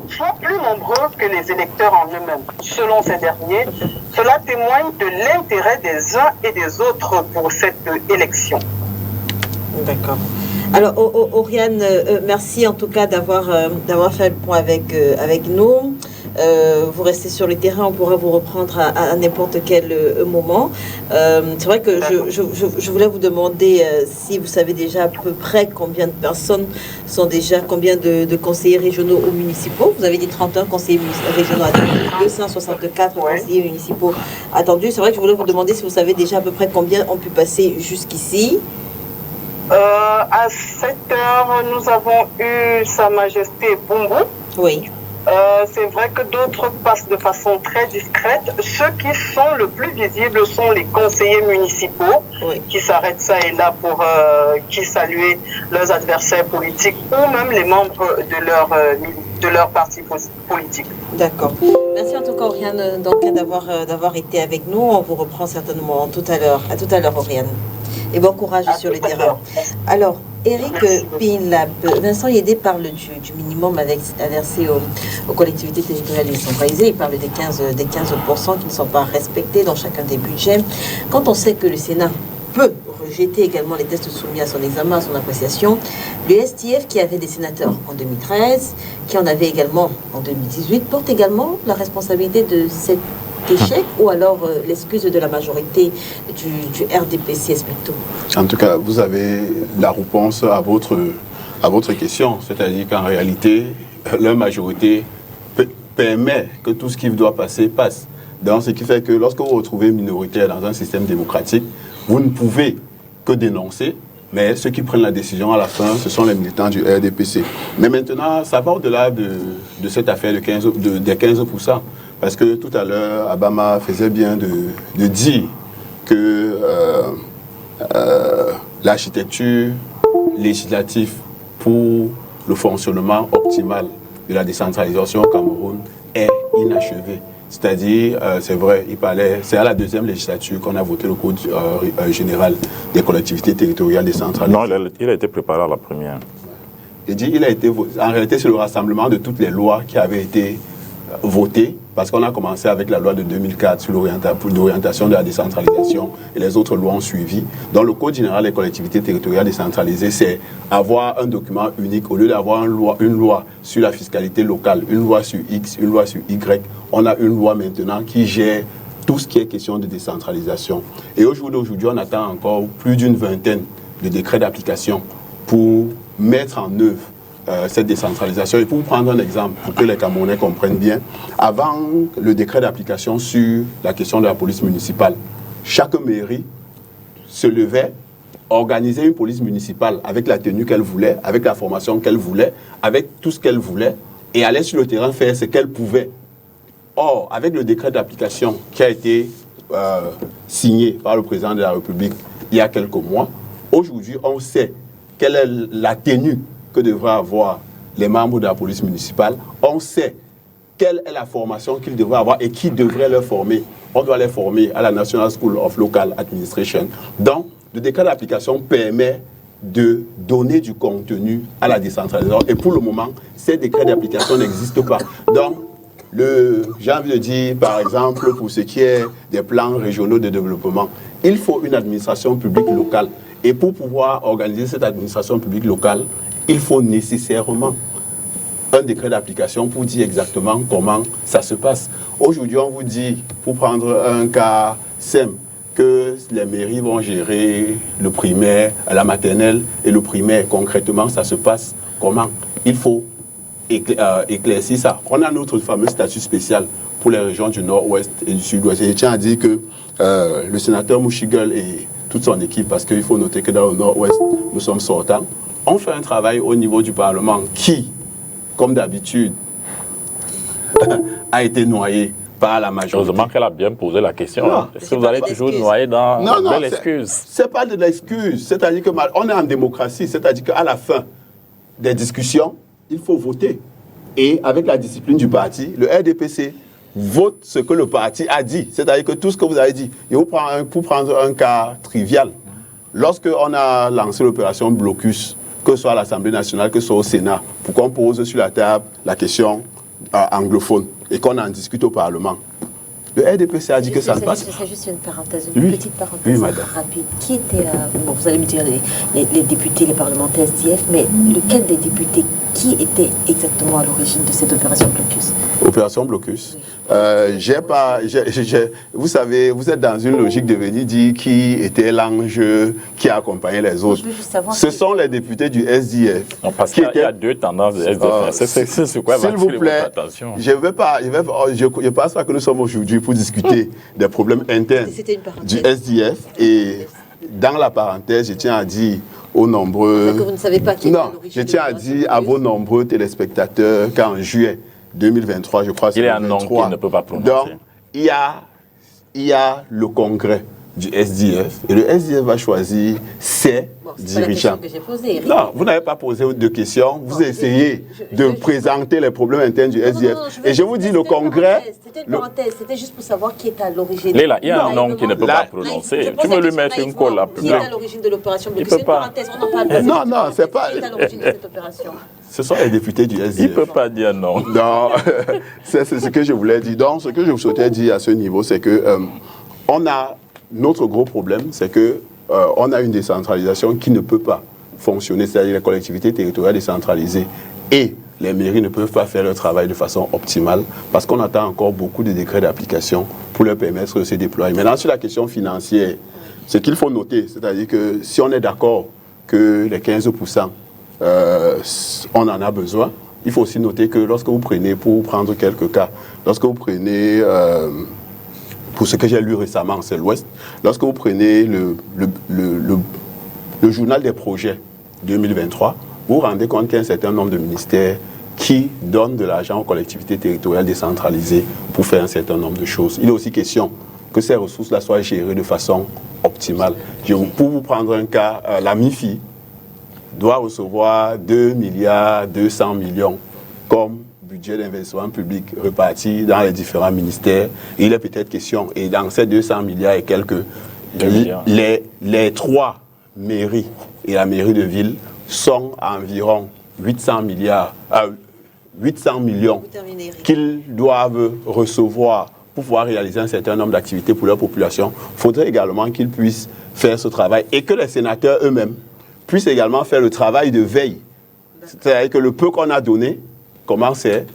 S6: soient plus nombreux que les électeurs en eux-mêmes. Selon ces derniers, cela témoigne de l'intérêt des uns et des autres pour cette élection.
S1: D'accord. Alors, Oriane, merci en tout cas d'avoir fait le point avec nous. Vous restez sur le terrain, on pourra vous reprendre à n'importe quel moment. C'est vrai que je voulais vous demander si vous savez déjà à peu près combien de personnes sont déjà, combien de conseillers régionaux ou municipaux. Vous avez dit 31 conseillers régionaux attendus, 264 conseillers municipaux attendus. C'est vrai que je voulais vous demander si vous savez déjà à peu près combien ont pu passer jusqu'ici.
S6: À 7h, nous avons eu Sa Majesté Bongo.
S1: Oui.
S6: C'est vrai que d'autres passent de façon très discrète. Ceux qui sont le plus visibles sont les conseillers municipaux, qui s'arrêtent ça et là pour qui saluer leurs adversaires politiques ou même les membres de leur parti politique.
S1: D'accord. Merci en tout cas, Oriane, d'avoir été avec nous. On vous reprend certainement tout à l'heure. À tout à l'heure, Oriane. Et bon courage sur le terrain. Alors, Eric Pinglap, Vincent Yédé parle du minimum adressé aux collectivités territoriales décentralisées. Il parle des 15% qui ne sont pas respectés dans chacun des budgets. Quand on sait que le Sénat peut rejeter également les tests soumis à son examen, à son appréciation, le STF, qui avait des sénateurs en 2013, qui en avait également en 2018, porte également la responsabilité de cet échec ou alors l'excuse de la majorité du RDPC, explique-t-on.
S2: En tout cas, vous avez la réponse à votre question, c'est-à-dire qu'en réalité, leur majorité permet que tout ce qui doit passer passe. Donc, ce qui fait que lorsque vous vous retrouvez minoritaire dans un système démocratique, vous ne pouvez que dénoncer, mais ceux qui prennent la décision à la fin, ce sont les militants du RDPC. Mais maintenant, ça va au-delà de cette affaire des 15%. Parce que tout à l'heure, Abama faisait bien de dire que l'architecture législative pour le fonctionnement optimal de la décentralisation au Cameroun est inachevé. C'est-à-dire, c'est vrai, c'est à la deuxième législature qu'on a voté le Code général des collectivités territoriales décentralisées.
S3: Non, il a été préparé à la première.
S2: En réalité, c'est le rassemblement de toutes les lois qui avaient été votées, parce qu'on a commencé avec la loi de 2004 sur l'orientation de la décentralisation, et les autres lois ont suivi. Donc le Code général des collectivités territoriales décentralisées, c'est avoir un document unique. Au lieu d'avoir une loi sur la fiscalité locale, une loi sur X, une loi sur Y, on a une loi maintenant qui gère tout ce qui est question de décentralisation. Et au jour d'aujourd'hui, on attend encore plus d'une vingtaine de décrets d'application pour mettre en œuvre cette décentralisation. Et pour vous prendre un exemple, pour que les Camerounais comprennent bien, avant le décret d'application sur la question de la police municipale, chaque mairie se levait, organisait une police municipale avec la tenue qu'elle voulait, avec la formation qu'elle voulait, avec tout ce qu'elle voulait, et allait sur le terrain faire ce qu'elle pouvait. Or, avec le décret d'application qui a été signé par le président de la République il y a quelques mois, aujourd'hui, on sait quelle est la tenue que devraient avoir les membres de la police municipale. On sait quelle est la formation qu'ils devraient avoir et qui devrait les former. On doit les former à la National School of Local Administration. Donc, le décret d'application permet de donner du contenu à la décentralisation. Et pour le moment, ces décrets d'application n'existent pas. Donc, j'ai envie de dire, par exemple, pour ce qui est des plans régionaux de développement, il faut une administration publique locale. Et pour pouvoir organiser cette administration publique locale, il faut nécessairement un décret d'application pour dire exactement comment ça se passe. Aujourd'hui, on vous dit, pour prendre un cas simple, que les mairies vont gérer le primaire, la maternelle et le primaire. Concrètement, ça se passe comment? Il faut éclaircir ça. On a notre fameux statut spécial pour les régions du nord-ouest et du sud-ouest. Et je tiens à dire que le sénateur Mouchiguel et toute son équipe, parce qu'il faut noter que dans le nord-ouest, nous sommes sortants, on fait un travail au niveau du Parlement qui, comme d'habitude, a été noyé par la majorité.
S3: Heureusement qu'elle a bien posé la question. Est-ce que vous allez toujours noyer dans de l'excuse?
S2: C'est pas de l'excuse. C'est-à-dire qu'on est en démocratie. C'est-à-dire qu'à la fin des discussions, il faut voter. Et avec la discipline du parti, le RDPC vote ce que le parti a dit. C'est-à-dire que tout ce que vous avez dit. Et pour prendre un cas trivial, lorsqu'on a lancé l'opération Blocus, que ce soit à l'Assemblée nationale, que ce soit au Sénat, pour qu'on pose sur la table la question anglophone et qu'on en discute au Parlement. Le RDPC a dit que ça ne passe pas.
S1: C'est juste une parenthèse, une petite parenthèse rapide. Qui était, bon, vous allez me dire les députés, les parlementaires SDF, mais lequel des députés, qui était exactement à l'origine de cette opération Blocus?
S2: Opération Blocus. Vous savez, vous êtes dans une logique de venir dire qui était l'ange qui a accompagné les autres. Ce sont les députés du SDF.
S3: Non, parce qu'il y a deux tendances de SDF. C'est quoi?
S2: S'il vous plaît, je ne pense pas que nous sommes aujourd'hui pour discuter des problèmes internes du SDF. Et dans la parenthèse, je tiens à dire aux nombreux...
S1: Que vous ne savez pas qui est à l'origine.
S2: Je tiens à dire à vos nombreux téléspectateurs qu'en juillet 2023, je crois,
S3: il y a un nom qui ne peut pas prononcer.
S2: Donc, il y a le congrès du SDF et le SDF va choisir ses dirigeants.
S1: Que j'ai posée, Eric.
S2: Non, vous n'avez pas posé de questions. Vous essayez de présenter les problèmes internes du SDF. Et je vous dis, le congrès...
S1: C'était une parenthèse, c'était juste pour savoir qui est à l'origine.
S3: Léla, il y a un nom qui ne peut pas prononcer. Tu veux lui mettre une colle là.
S1: Qui est à l'origine de l'opération Blocus? C'est une parenthèse, on en parle.
S2: Non, c'est pas...
S1: Qui est à l'origine de cette opération?
S2: Ce sont les députés du SDF.
S3: Il ne peut pas dire non.
S2: Non, c'est ce que je voulais dire. Donc, ce que je souhaitais dire à ce niveau, c'est que notre gros problème, c'est que on a une décentralisation qui ne peut pas fonctionner, c'est-à-dire les collectivités territoriales décentralisées et les mairies ne peuvent pas faire leur travail de façon optimale parce qu'on attend encore beaucoup de décrets d'application pour leur permettre de se déployer. Maintenant, sur la question financière, ce qu'il faut noter, c'est-à-dire que si on est d'accord que les 15%, on en a besoin, il faut aussi noter que lorsque vous prenez, pour prendre quelques cas, lorsque vous prenez... pour ce que j'ai lu récemment, c'est l'Ouest. Lorsque vous prenez le journal des projets 2023, vous vous rendez compte qu'il y a un certain nombre de ministères qui donnent de l'argent aux collectivités territoriales décentralisées pour faire un certain nombre de choses. Il est aussi question que ces ressources-là soient gérées de façon optimale. Pour vous prendre un cas, la MIFI doit recevoir 2,2 milliards comme budget d'investissement public répartis dans les différents ministères, il est peut-être question, et dans ces 200 milliards et quelques, les 3 mairies et la mairie de ville sont à environ 800 millions qu'ils doivent recevoir pour pouvoir réaliser un certain nombre d'activités pour leur population. Il faudrait également qu'ils puissent faire ce travail et que les sénateurs eux-mêmes puissent également faire le travail de veille. C'est-à-dire que le peu qu'on a donné, comment c'est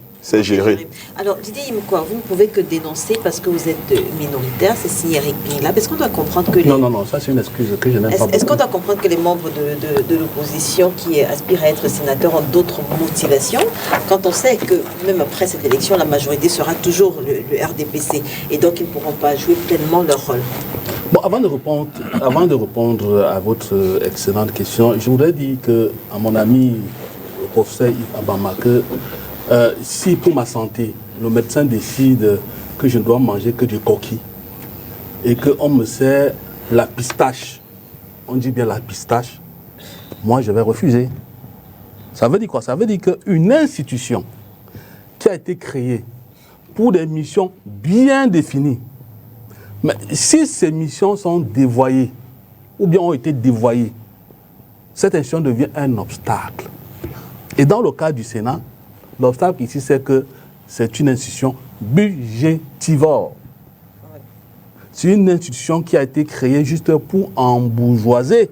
S2: géré.
S1: Alors, Didier Imkwa, vous ne pouvez que dénoncer parce que vous êtes minoritaire, c'est signé Eric Pingla. Est-ce qu'on doit comprendre que...
S4: Non, ça c'est une excuse que je n'aime pas.
S1: Est-ce qu'on doit comprendre que les membres de l'opposition qui aspirent à être sénateurs ont d'autres motivations quand on sait que même après cette élection, la majorité sera toujours le RDPC et donc ils ne pourront pas jouer pleinement leur rôle?
S4: Bon, avant de répondre à votre excellente question, je voudrais dire à mon ami le professeur Yves Abama que si pour ma santé, le médecin décide que je ne dois manger que du coquille et qu'on me sert la pistache, on dit bien la pistache, moi je vais refuser. Ça veut dire quoi? Ça veut dire qu'une institution qui a été créée pour des missions bien définies, mais si ces missions sont dévoyées ou bien ont été dévoyées, cette institution devient un obstacle. Et dans le cas du Sénat, l'obstacle ici, c'est que c'est une institution budgétivore. C'est une institution qui a été créée juste pour embourgeoiser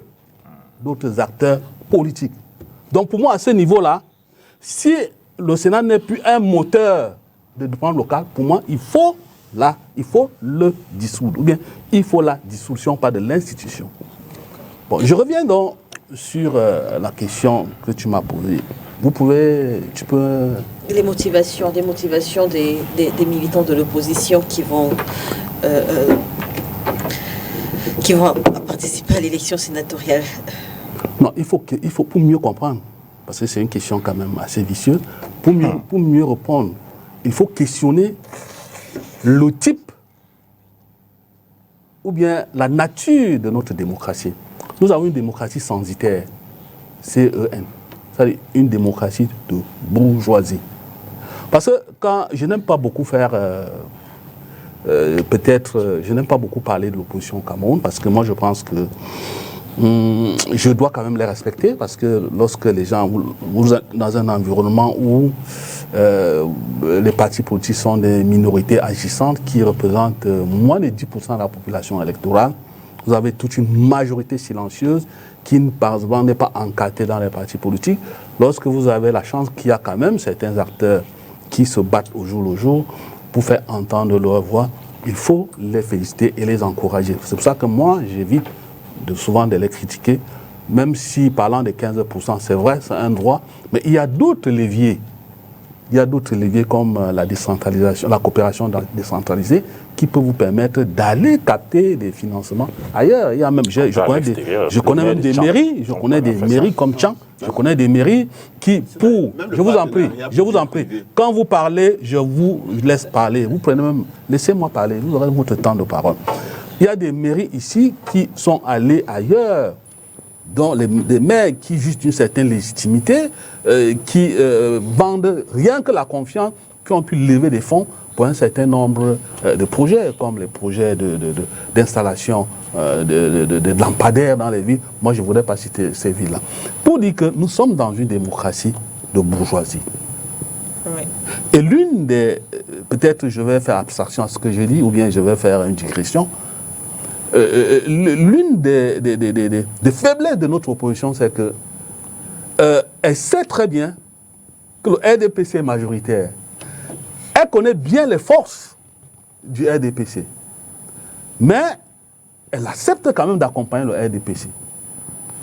S4: d'autres acteurs politiques. Donc pour moi, à ce niveau-là, si le Sénat n'est plus un moteur de développement local, pour moi, il faut le dissoudre. Ou bien, il faut la dissolution, pas de l'institution. Bon, je reviens donc sur la question que tu m'as posée. Tu peux...
S1: Des motivations des militants de l'opposition qui vont participer à l'élection sénatoriale.
S4: Non, il faut pour mieux comprendre, parce que c'est une question quand même assez vicieuse, pour mieux répondre, il faut questionner le type ou bien la nature de notre démocratie. Nous avons une démocratie censitaire, CEN. C'est-à-dire une démocratie de bourgeoisie. Parce que quand je n'aime pas beaucoup faire, je n'aime pas beaucoup parler de l'opposition au Cameroun, parce que moi je pense que je dois quand même les respecter, parce que lorsque les gens, vous êtes dans un environnement où les partis politiques sont des minorités agissantes qui représentent moins de 10% de la population électorale, vous avez toute une majorité silencieuse qui n'est pas encadrée dans les partis politiques. Lorsque vous avez la chance qu'il y a quand même certains acteurs qui se battent au jour le jour pour faire entendre leur voix, il faut les féliciter et les encourager. C'est pour ça que moi, j'évite souvent de les critiquer, même si parlant des 15%, c'est vrai, c'est un droit, mais il y a d'autres leviers. Il y a d'autres leviers comme la décentralisation, la coopération décentralisée qui peut vous permettre d'aller capter des financements ailleurs. Il y a même, je connais même des mairies, comme Tchang, je connais des mairies qui, je vous en prie, quand vous parlez, je vous laisse parler. Vous prenez même, laissez-moi parler, vous aurez votre temps de parole. Il y a des mairies ici qui sont allées ailleurs, dont des maires qui jugent une certaine légitimité, qui vendent rien que la confiance, qui ont pu lever des fonds pour un certain nombre de projets, comme les projets d'installation de lampadaires dans les villes. Moi, je ne voudrais pas citer ces villes-là. Pour dire que nous sommes dans une démocratie de bourgeoisie. Oui. Et l'une des... Peut-être je vais faire abstraction à ce que je dis, ou bien je vais faire une digression. L'une des faiblesses de notre opposition, c'est que elle sait très bien que le RDPC est majoritaire. Elle connaît bien les forces du RDPC. Mais elle accepte quand même d'accompagner le RDPC.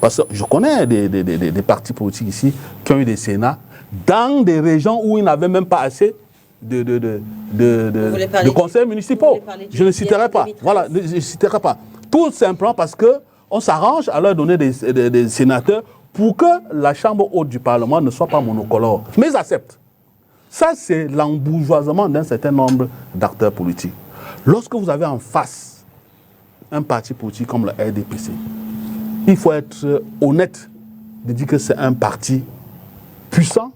S4: Parce que je connais des partis politiques ici qui ont eu des sénats dans des régions où ils n'avaient même pas assez de conseils municipaux. Je ne citerai pas. Voilà, je ne citerai pas. Tout simplement parce qu'on s'arrange à leur donner des sénateurs pour que la Chambre haute du Parlement ne soit pas monocolore. Mais ils acceptent. Ça, c'est l'embourgeoisement d'un certain nombre d'acteurs politiques. Lorsque vous avez en face un parti politique comme le RDPC, il faut être honnête de dire que c'est un parti puissant,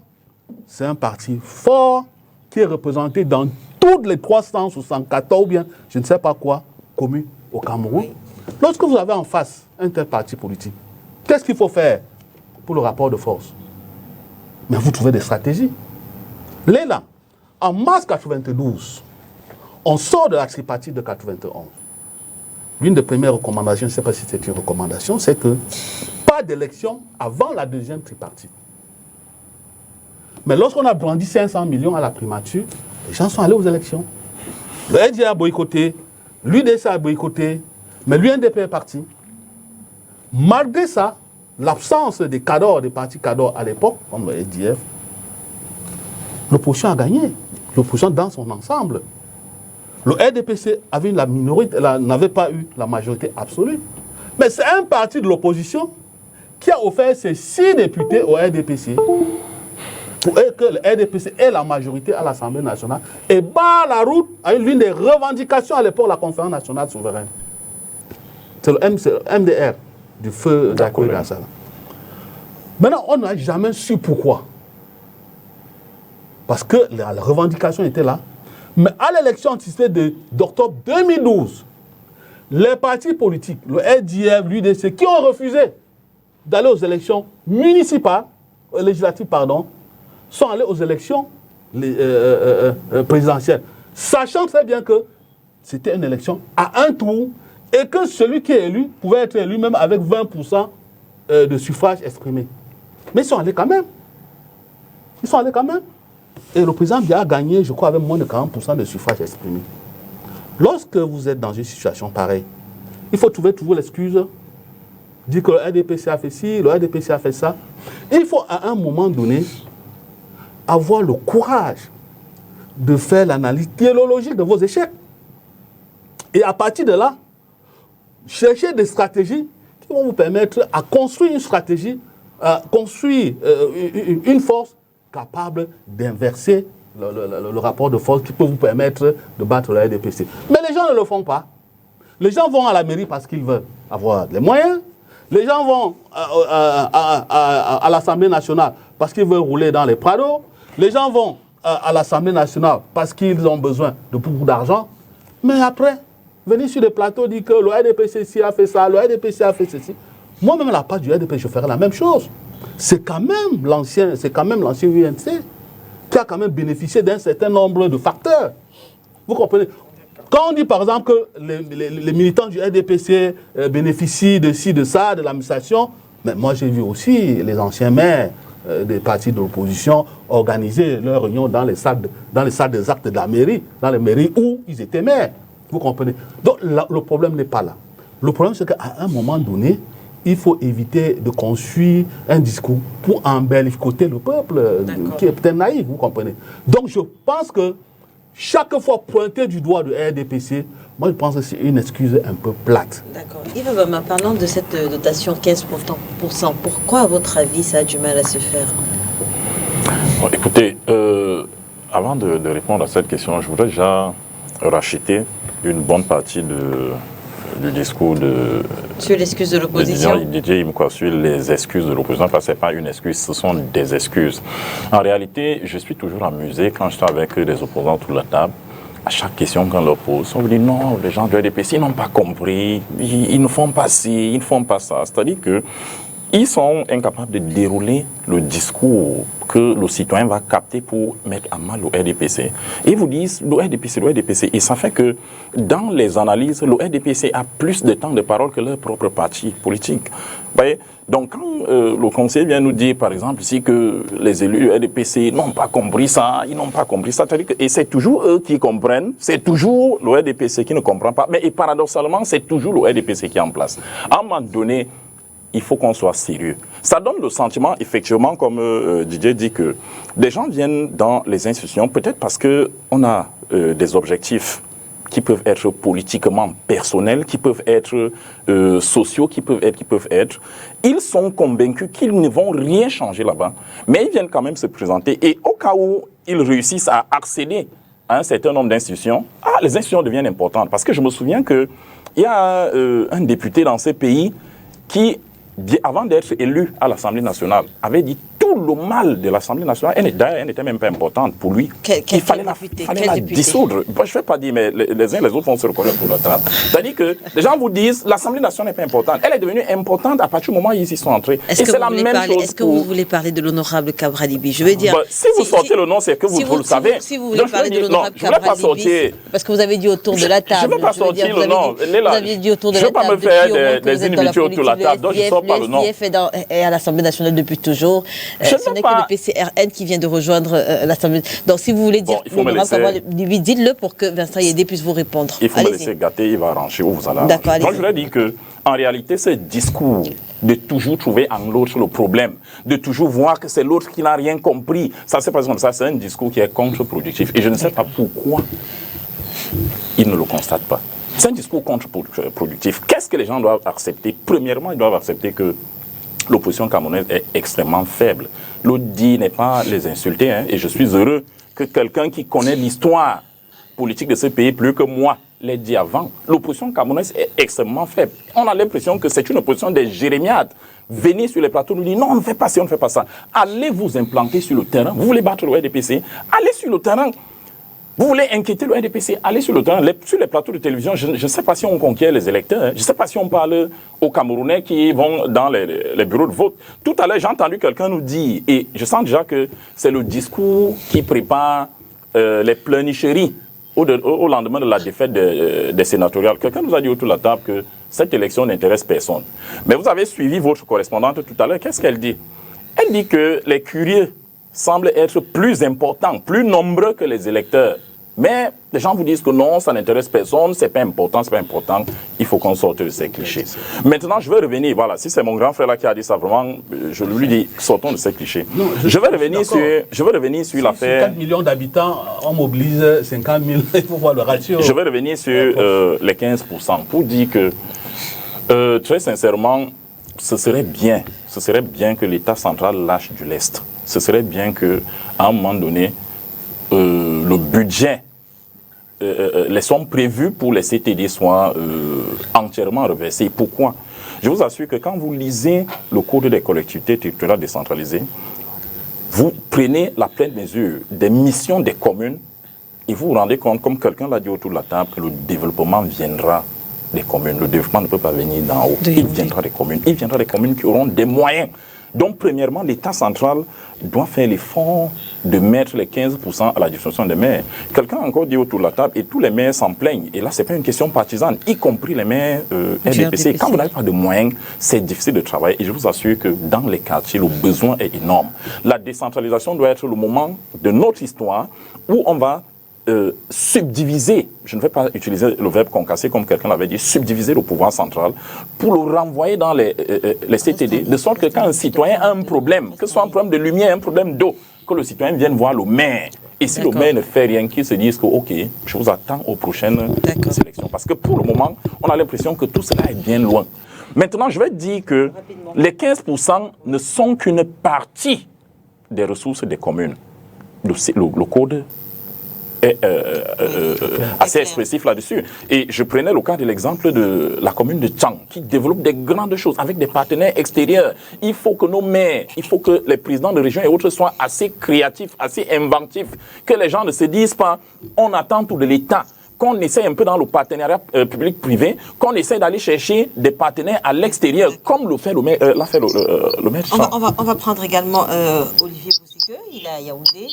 S4: c'est un parti fort, qui est représenté dans toutes les 374 ou bien, je ne sais pas quoi, communes au Cameroun. Oui. Lorsque vous avez en face un tel parti politique, qu'est-ce qu'il faut faire pour le rapport de force? Mais vous trouvez des stratégies. Là, en mars 92, on sort de la tripartite de 91. L'une des premières recommandations, je ne sais pas si c'est une recommandation, c'est que pas d'élection avant la deuxième tripartite. Mais lorsqu'on a brandi 500 millions à la primature, les gens sont allés aux élections. Le LDA a boycotté, l'UDC a boycotté, mais l'UNDP est parti. Malgré ça, l'absence des cadors, des partis cadors à l'époque, comme le SDF, l'opposition a gagné. L'opposition dans son ensemble. Le RDPC avait la minorité, n'avait pas eu la majorité absolue. Mais c'est un parti de l'opposition qui a offert ses 6 députés au RDPC pour que le RDPC ait la majorité à l'Assemblée nationale et barre la route à l'une des revendications à l'époque de la Conférence nationale souveraine. C'est le MDR du feu d'Akoui Gassala. Maintenant, on n'a jamais su pourquoi. Parce que la revendication était là. Mais à l'élection anticipée d'octobre 2012, les partis politiques, le SDF, l'UDC, qui ont refusé d'aller aux élections municipales, législatives, pardon, sont allés aux élections présidentielles, sachant très bien que c'était une élection à un tour et que celui qui est élu pouvait être élu même avec 20% de suffrages exprimés. Mais ils sont allés quand même. Ils sont allés quand même. Et le président Biya a gagné, je crois, avec moins de 40% de suffrages exprimés. Lorsque vous êtes dans une situation pareille, il faut trouver toujours l'excuse, dire que le RDPC a fait ci, le RDPC a fait ça. Et il faut à un moment donné avoir le courage de faire l'analyse théologique de vos échecs. Et à partir de là, chercher des stratégies qui vont vous permettre à construire une stratégie, à construire une force capable d'inverser le rapport de force qui peut vous permettre de battre le RDPC. Mais les gens ne le font pas. Les gens vont à la mairie parce qu'ils veulent avoir les moyens. Les gens vont à l'Assemblée nationale parce qu'ils veulent rouler dans les prados. Les gens vont à l'Assemblée nationale parce qu'ils ont besoin de beaucoup d'argent. Mais après, venir sur les plateaux dire que le RDPC a fait ça, le RDPC a fait ceci. Moi-même, à la part du RDPC, je ferais la même chose. C'est quand même l'ancien UNC qui a quand même bénéficié d'un certain nombre de facteurs. Vous comprenez? Quand on dit par exemple que les militants du RDPC bénéficient de ci, de ça, de l'administration, mais moi j'ai vu aussi les anciens maires des partis de l'opposition organiser leurs réunions dans les salles des actes de la mairie, dans les mairies où ils étaient maires. Vous comprenez? Donc le problème n'est pas là. Le problème c'est qu'à un moment donné, il faut éviter de construire un discours pour embellicoter le peuple qui est peut-être naïf, vous comprenez. Donc je pense que chaque fois pointer du doigt le RDPC, moi je pense que c'est une excuse un peu plate.
S1: D'accord. Yves Bama, parlant de cette dotation 15%, pourquoi à votre avis ça a du mal à se faire?
S3: Bon, écoutez, avant de répondre à cette question, je voudrais déjà racheter une bonne partie du discours
S1: sur l'excuse de l'opposition.
S3: Sur les excuses de l'opposition, parce que ce n'est pas une excuse, ce sont des excuses. En réalité, je suis toujours amusé quand je suis avec des opposants autour de la table. À chaque question qu'on leur pose, on me dit non, les gens du RDPC, ils n'ont pas compris, ils ne font pas ci, ils ne font pas ça. C'est-à-dire qu'ils sont incapables de dérouler le discours que le citoyen va capter pour mettre à mal le RDPC. Et ils vous disent le RDPC. Et ça fait que dans les analyses, le RDPC a plus de temps de parole que leur propre parti politique. Vous voyez? Donc quand le conseiller vient nous dire, par exemple, ici que les élus du RDPC n'ont pas compris ça, c'est-à-dire que, et c'est toujours eux qui comprennent, c'est toujours le RDPC qui ne comprend pas, mais et paradoxalement, c'est toujours le RDPC qui est en place. À un moment donné, il faut qu'on soit sérieux. Ça donne le sentiment, effectivement, comme Didier dit, que des gens viennent dans les institutions, peut-être parce qu'on a des objectifs qui peuvent être politiquement personnels, qui peuvent être sociaux, qui peuvent être. Ils sont convaincus qu'ils ne vont rien changer là-bas, mais ils viennent quand même se présenter. Et au cas où ils réussissent à accéder à un certain nombre d'institutions, les institutions deviennent importantes. Parce que je me souviens qu'il y a un député dans ces pays qui, avant d'être élu à l'Assemblée nationale, avait dit « tout le mal de l'Assemblée nationale, elle n'était même pas importante pour lui. Il fallait la dissoudre. Bon, je ne vais pas dire, mais les uns et les autres vont se reconnaître pour la trappe. C'est-à-dire que les gens vous disent l'Assemblée nationale n'est pas importante. Elle est devenue importante à partir du moment où ils y sont entrés.
S1: Est-ce que vous voulez parler de l'honorable Cabra-Libi? Je veux dire.
S3: Si vous sortez le nom, c'est que vous le savez.
S1: Si vous voulez parler de l'honorable Cabra-Libi, parce que vous avez dit autour de la table.
S3: Je ne veux pas sortir le nom.
S1: Vous avez dit autour de la table.
S3: Je ne veux pas me faire des inimitiés autour de la table. Donc je ne sors pas le nom.
S1: Le SDF est à l'Assemblée nationale depuis toujours. Ce n'est que le PCRN qui vient de rejoindre l'Assemblée. Donc si vous voulez dire l'honorable Cabra-Libi, dites-le pour que Vincent Yédé puisse vous répondre.
S3: Il faut me laisser gâter, il va arranger où vous allez arranger.
S1: D'accord,
S3: donc je leur dis que en réalité, ce discours de toujours trouver en l'autre le problème, de toujours voir que c'est l'autre qui n'a rien compris, ça c'est pas comme ça, c'est un discours qui est contre-productif. Et je ne sais pas pourquoi ils ne le constatent pas. C'est un discours contre-productif. Qu'est-ce que les gens doivent accepter? Premièrement, ils doivent accepter que l'opposition camerounaise est extrêmement faible. L'autre dit n'est pas les insulter, hein, et je suis heureux que quelqu'un qui connaît l'histoire politique de ce pays plus que moi l'ait dit avant. L'opposition camerounaise est extrêmement faible. On a l'impression que c'est une opposition des jérémiades. Venez sur les plateaux, nous dire non, on ne fait pas ça, on ne fait pas ça. Allez vous implanter sur le terrain. Vous voulez battre le RDPC? Allez sur le terrain. Vous voulez inquiéter le RDPC? Allez sur le terrain. Sur les plateaux de télévision, je ne sais pas si on conquiert les électeurs. Hein. Je ne sais pas si on parle aux Camerounais qui vont dans les bureaux de vote. Tout à l'heure, j'ai entendu quelqu'un nous dire, et je sens déjà que c'est le discours qui prépare les pleurnicheries au lendemain de la défaite des sénatoriales. Quelqu'un nous a dit autour de la table que cette élection n'intéresse personne. Mais vous avez suivi votre correspondante tout à l'heure. Qu'est-ce qu'elle dit? Elle dit que les curieux semblent être plus importants, plus nombreux que les électeurs. Mais les gens vous disent que non, ça n'intéresse personne, c'est pas important, c'est pas important. Il faut qu'on sorte de ces clichés. Maintenant, je vais revenir, voilà, si c'est mon grand frère là qui a dit ça, vraiment, je lui dis, sortons de ces clichés. Non, je vais revenir sur l'affaire.
S4: 4 millions d'habitants, on mobilise 50 000, il faut voir le ratio.
S3: Je vais revenir sur les 15% pour dire que, très sincèrement, ce serait bien que l'État central lâche du lest. Ce serait bien qu'à un moment donné, le budget, les sommes prévues pour les CTD soient entièrement reversées. Pourquoi? Je vous assure que quand vous lisez le Code des collectivités territoriales décentralisées, vous prenez la pleine mesure des missions des communes et vous vous rendez compte, comme quelqu'un l'a dit autour de la table, que le développement viendra des communes. Le développement ne peut pas venir d'en haut. Il viendra des communes. Il viendra des communes qui auront des moyens. Donc, premièrement, l'État central doit faire l'effort de mettre les 15% à la disposition des maires. Quelqu'un a encore dit autour de la table, et tous les maires s'en plaignent. Et là, ce n'est pas une question partisane, y compris les maires RDPC. Quand vous n'avez pas de moyens, c'est difficile de travailler. Et je vous assure que dans les quartiers, le besoin est énorme. La décentralisation doit être le moment de notre histoire où on va subdiviser, je ne vais pas utiliser le verbe concasser comme quelqu'un l'avait dit, subdiviser le pouvoir central pour le renvoyer dans les CTD, de sorte que quand un citoyen a un problème, que ce soit un problème de lumière, un problème d'eau, que le citoyen vienne voir le maire. Et si le maire ne fait rien, qu'il se dise que ok, je vous attends aux prochaines élections. Parce que pour le moment, on a l'impression que tout cela est bien loin. Maintenant, je vais dire que les 15% ne sont qu'une partie des ressources des communes. Le code est assez expressif là-dessus. Et je prenais le cas de l'exemple de la commune de Tchang, qui développe des grandes choses avec des partenaires extérieurs. Il faut que nos maires, il faut que les présidents de région et autres soient assez créatifs, assez inventifs, que les gens ne se disent pas, on attend tout de l'État, qu'on essaie un peu dans le partenariat public-privé, qu'on essaie d'aller chercher des partenaires à l'extérieur, comme le fait le maire de Tchang.
S1: On va prendre également Olivier Bouzique, il est à Yaoundé.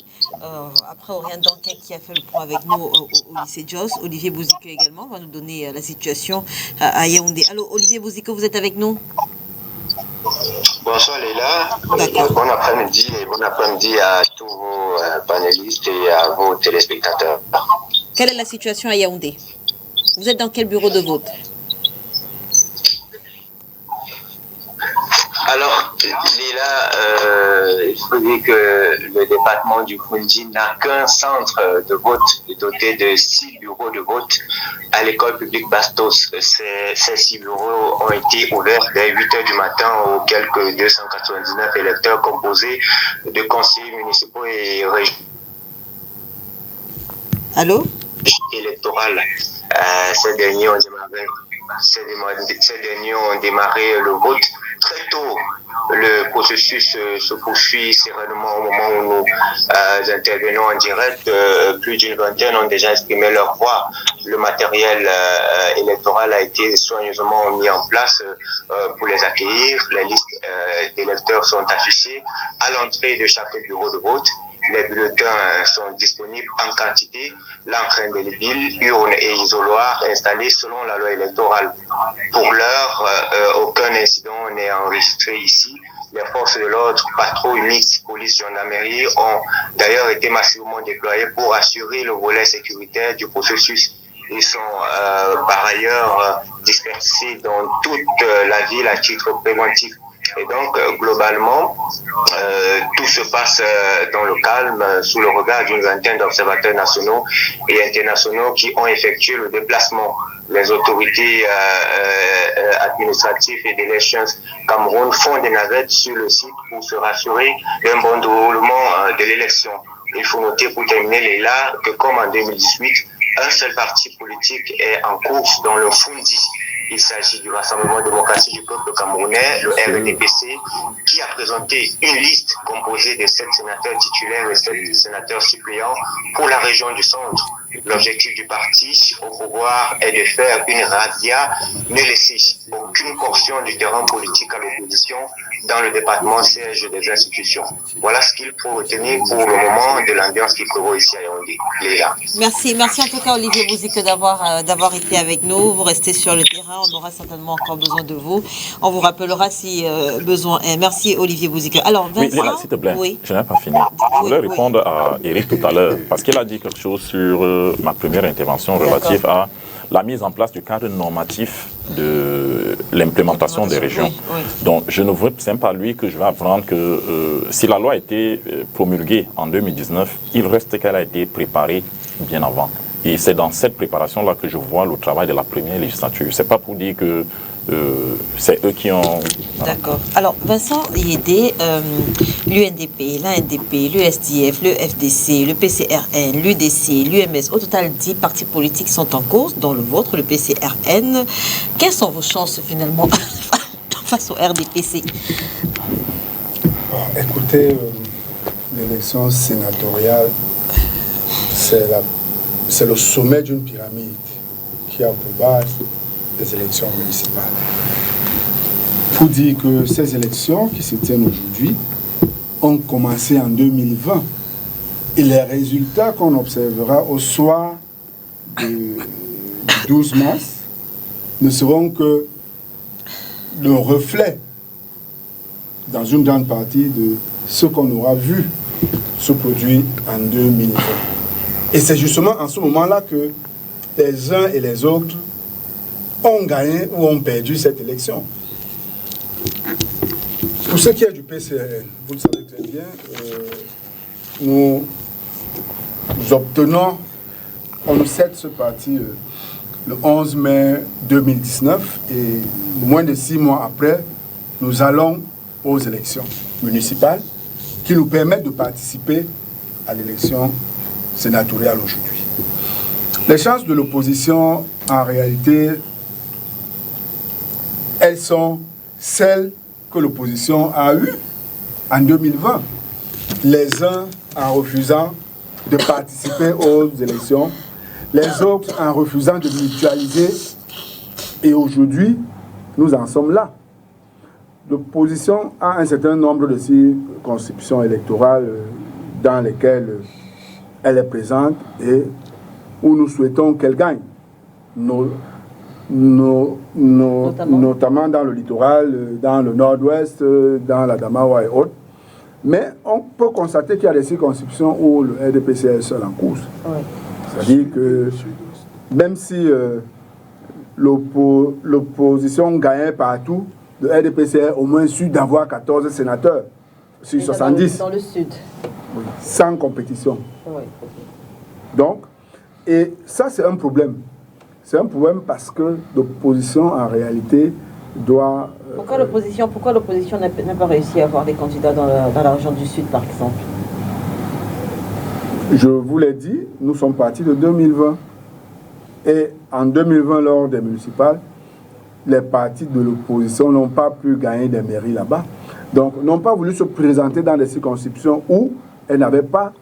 S1: Après Oriane Danquin qui a fait le point avec nous au lycée Jos. Olivier Bouzique également va nous donner la situation à Yaoundé. Allô, Olivier Bouzique, vous êtes avec nous?
S7: Bonsoir Léla, bon après-midi à tous vos panélistes et à vos téléspectateurs.
S1: Quelle est la situation à Yaoundé? Vous êtes dans quel bureau de vote?
S7: Alors, Léla, il faut dire que le département du Fundji n'a qu'un centre de vote doté de 6 bureaux de vote à l'école publique Bastos. Ces 6 bureaux ont été ouverts dès 8 h du matin aux quelques 299 électeurs composés de conseillers municipaux et régionaux.
S1: Allô?
S7: Électoral. Ces derniers ont démarré Ces derniers ont démarré le vote très tôt. Le processus se poursuit sereinement au moment où nous intervenons en direct. Plus d'une vingtaine ont déjà exprimé leur voix. Le matériel électoral a été soigneusement mis en place pour les accueillir. Les listes d'électeurs sont affichées à l'entrée de chaque bureau de vote. Les bulletins sont disponibles en quantité. L'encre indélébile, urnes et isoloirs installés selon la loi électorale. Pour l'heure, aucun incident n'est enregistré ici. Les forces de l'ordre, patrouilles mixtes, police, gendarmerie ont d'ailleurs été massivement déployées pour assurer le volet sécuritaire du processus. Ils sont par ailleurs dispersés dans toute la ville à titre préventif. Et donc, globalement, tout se passe dans le calme, sous le regard d'une vingtaine d'observateurs nationaux et internationaux qui ont effectué le déplacement. Les autorités administratives et d'Elections Cameroun font des navettes sur le site pour se rassurer d'un bon déroulement de l'élection. Il faut noter pour terminer, Leila, que comme en 2018, un seul parti politique est en course dans le Fundi. Il s'agit du Rassemblement démocratique du peuple camerounais, le RDPC, qui a présenté une liste composée de 7 sénateurs titulaires et 7 sénateurs suppléants pour la région du centre. L'objectif du parti au pouvoir est de faire une razzia, ne laisser aucune portion du terrain politique à l'opposition dans le département siège des institutions. Voilà ce qu'il faut retenir pour le moment de l'ambiance qui prévaut ici à Yaoundé.
S1: Merci en tout cas Olivier Bouzik d'avoir été avec nous. Vous restez sur le terrain, on aura certainement encore besoin de vous. On vous rappellera si besoin est. Merci Olivier Bouzik. Alors Vincent,
S3: oui, Léla, s'il te plaît, je n'ai pas fini. Je voulais répondre à Eric tout à l'heure, parce qu'il a dit quelque chose sur ma première intervention relative à la mise en place du cadre normatif de l'implémentation des régions. Oui. Donc, je ne veux c'est pas lui que je vais apprendre que si la loi a été promulguée en 2019, il reste qu'elle a été préparée bien avant. Et c'est dans cette préparation-là que je vois le travail de la première législature. C'est pas pour dire que c'est eux qui ont... Voilà.
S1: D'accord. Alors, Vincent Yédé, l'UNDP, l'ANDP, l'USDF, le FDC, le PCRN, l'UDC, l'UMS, au total 10 partis politiques sont en course, dont le vôtre, le PCRN. Quelles sont vos chances finalement face au RDPC?
S5: Écoutez, l'élection sénatoriale, c'est le sommet d'une pyramide qui a pour base des élections municipales. Pour dire que ces élections qui se tiennent aujourd'hui ont commencé en 2020 et les résultats qu'on observera au soir du 12 mars ne seront que le reflet dans une grande partie de ce qu'on aura vu se produire en 2020. Et c'est justement en ce moment-là que les uns et les autres ont gagné ou ont perdu cette élection. Pour ce qui est du PCRN, vous le savez très bien, nous obtenons, on nous cède ce parti le 11 mai 2019 et moins de 6 mois après, nous allons aux élections municipales qui nous permettent de participer à l'élection sénatoriale aujourd'hui. Les chances de l'opposition, en réalité, elles sont celles que l'opposition a eues en 2020. Les uns en refusant de participer aux élections, les autres en refusant de mutualiser. Et aujourd'hui, nous en sommes là. L'opposition a un certain nombre de circonscriptions électorales dans lesquelles elle est présente et où nous souhaitons qu'elle gagne. Notamment dans le littoral, dans le nord-ouest, dans la Damawa et autres. Mais on peut constater qu'il y a des circonscriptions où le RDPC est seul en course. Oui. C'est-à-dire que même si l'opposition gagnait partout, le RDPC est au moins sûr d'avoir 14 sénateurs sur 70.
S1: Dans le sud.
S5: Oui, sans compétition.
S1: Oui.
S5: Donc, et ça c'est un problème. C'est un problème parce que l'opposition, en réalité, doit...
S1: Pourquoi l'opposition n'a pas réussi à avoir des candidats dans la région du Sud, par exemple?
S5: Je vous l'ai dit, nous sommes partis de 2020. Et en 2020, lors des municipales, les partis de l'opposition n'ont pas pu gagner des mairies là-bas. Donc, n'ont pas voulu se présenter dans des circonscriptions où elles n'avaient pas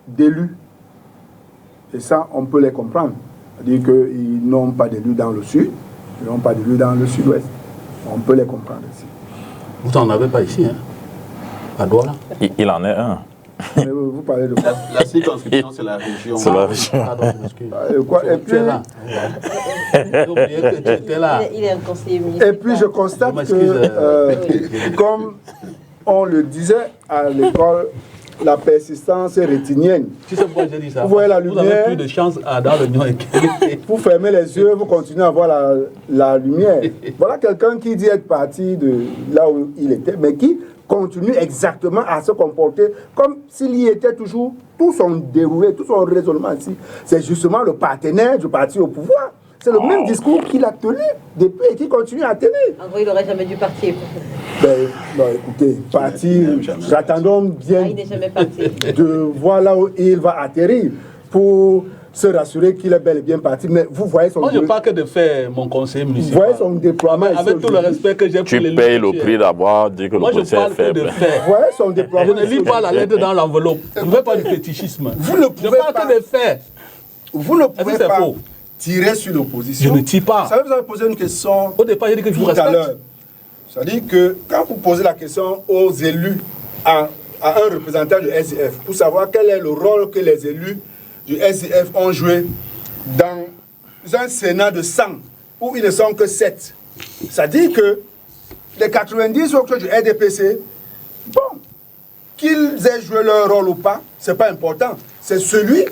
S5: d'élus. Et ça, on peut les comprendre. C'est-à-dire qu'ils n'ont pas d'élus dans le sud, ils n'ont pas d'élus dans le sud-ouest. On peut les comprendre ici.
S4: Vous n'en avez pas ici, hein? À Douala.
S3: Il en est un.
S5: Mais vous parlez de quoi?
S2: La circonscription, c'est la région.
S3: C'est la région.
S4: Pardon, je m'excuse.
S5: Et puis,
S4: Tu es là. J'ai oublié que tu étais là.
S1: Il est un conseiller municipal.
S5: et puis je constate
S4: Je m'excuse,
S5: que, comme on le disait à l'école, la persistance est rétinienne.
S4: Tu sais pourquoi j'ai dit ça?
S5: Vous voyez la
S4: Vous
S5: lumière.
S4: n'avez plus de chance dans l'Union équilibrée.
S5: Vous fermez les yeux, vous continuez à voir la lumière. Voilà quelqu'un qui dit être parti de là où il était, mais qui continue exactement à se comporter comme s'il y était toujours. Tout son déroulé, tout son raisonnement ici, c'est justement le partenaire du parti au pouvoir. C'est le même discours qu'il a tenu depuis et qu'il continue à tenir.
S1: En gros, il n'aurait jamais dû partir.
S5: Ben, non, écoutez, partir, j'attendons bien
S1: Il n'est jamais parti.
S5: de voir là où il va atterrir pour se rassurer qu'il est bel et bien parti. Mais vous voyez son
S4: Moi, je parle que de faire mon conseiller
S5: vous
S4: municipal.
S5: voyez son déploiement ici
S4: Avec tout le
S5: aujourd'hui.
S4: respect que j'ai pour
S3: Tu
S4: les
S3: payes le prix d'abord, dis que
S4: Moi,
S3: le
S4: je
S3: procès est
S4: parle que de
S3: faible.
S4: faire.
S5: Vous voyez son
S4: Je
S5: déploiement
S4: ne lis pas la lettre dans l'enveloppe. Je ne veux pas du fétichisme.
S5: Vous ne
S4: Je
S5: pouvez
S4: parle
S5: pas,
S4: que de faire.
S5: vous ne
S4: Est-ce
S5: pouvez
S4: que c'est
S5: pas
S4: faux?
S5: tirer sur l'opposition.
S4: Je ne tire pas.
S5: Vous savez, vous avez posé une question
S4: Au départ, j'ai dit que je vous
S5: tout à
S4: respecte.
S5: l'heure. C'est-à-dire que quand vous posez la question aux élus, à un représentant du SDF, pour savoir quel est le rôle que les élus du SDF ont joué dans un Sénat de 100, où ils ne sont que 7. C'est-à-dire que les 90 autres du RDPC, bon, qu'ils aient joué leur rôle ou pas, ce n'est pas important. C'est celui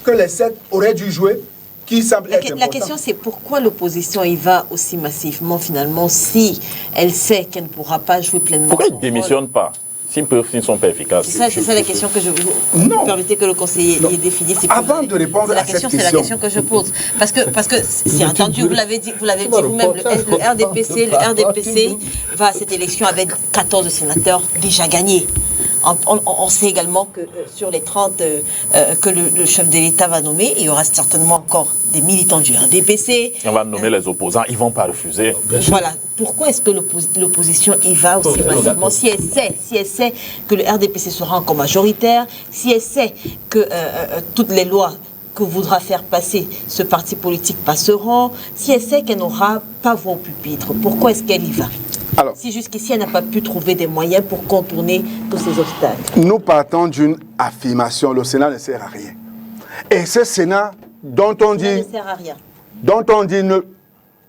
S5: que les 7 auraient dû jouer qui semble être important.
S1: La question, c'est pourquoi l'opposition y va aussi massivement, finalement, si elle sait qu'elle ne pourra pas jouer pleinement
S3: Pourquoi ils
S1: son
S3: ne démissionnent pas s'ils ne sont pas efficaces?
S1: C'est ça la question que je vous
S5: Non.
S1: permettez que le conseiller y définisse.
S5: Avant de répondre à cette
S1: c'est la
S5: question.
S1: question que je pose. Parce que c'est entendu, vous l'avez dit vous-même, le RDPC va à cette élection avec 14 sénateurs déjà gagnés. On sait également que sur les 30 que le chef de l'État va nommer, il y aura certainement encore des militants du RDPC.
S3: On va nommer les opposants, ils ne vont pas refuser.
S1: Voilà. Pourquoi est-ce que l'opposition y va aussi massivement? Si elle sait que le RDPC sera encore majoritaire, si elle sait que toutes les lois que voudra faire passer ce parti politique passeront, si elle sait qu'elle n'aura pas voix au pupitre, pourquoi est-ce qu'elle y va?
S5: Alors,
S1: Si jusqu'ici elle n'a pas pu trouver des moyens pour contourner tous ces obstacles.
S5: nous partons d'une affirmation, le Sénat ne sert à rien. Et ce Sénat dont on
S1: Ça ne
S5: dit,
S1: sert à rien.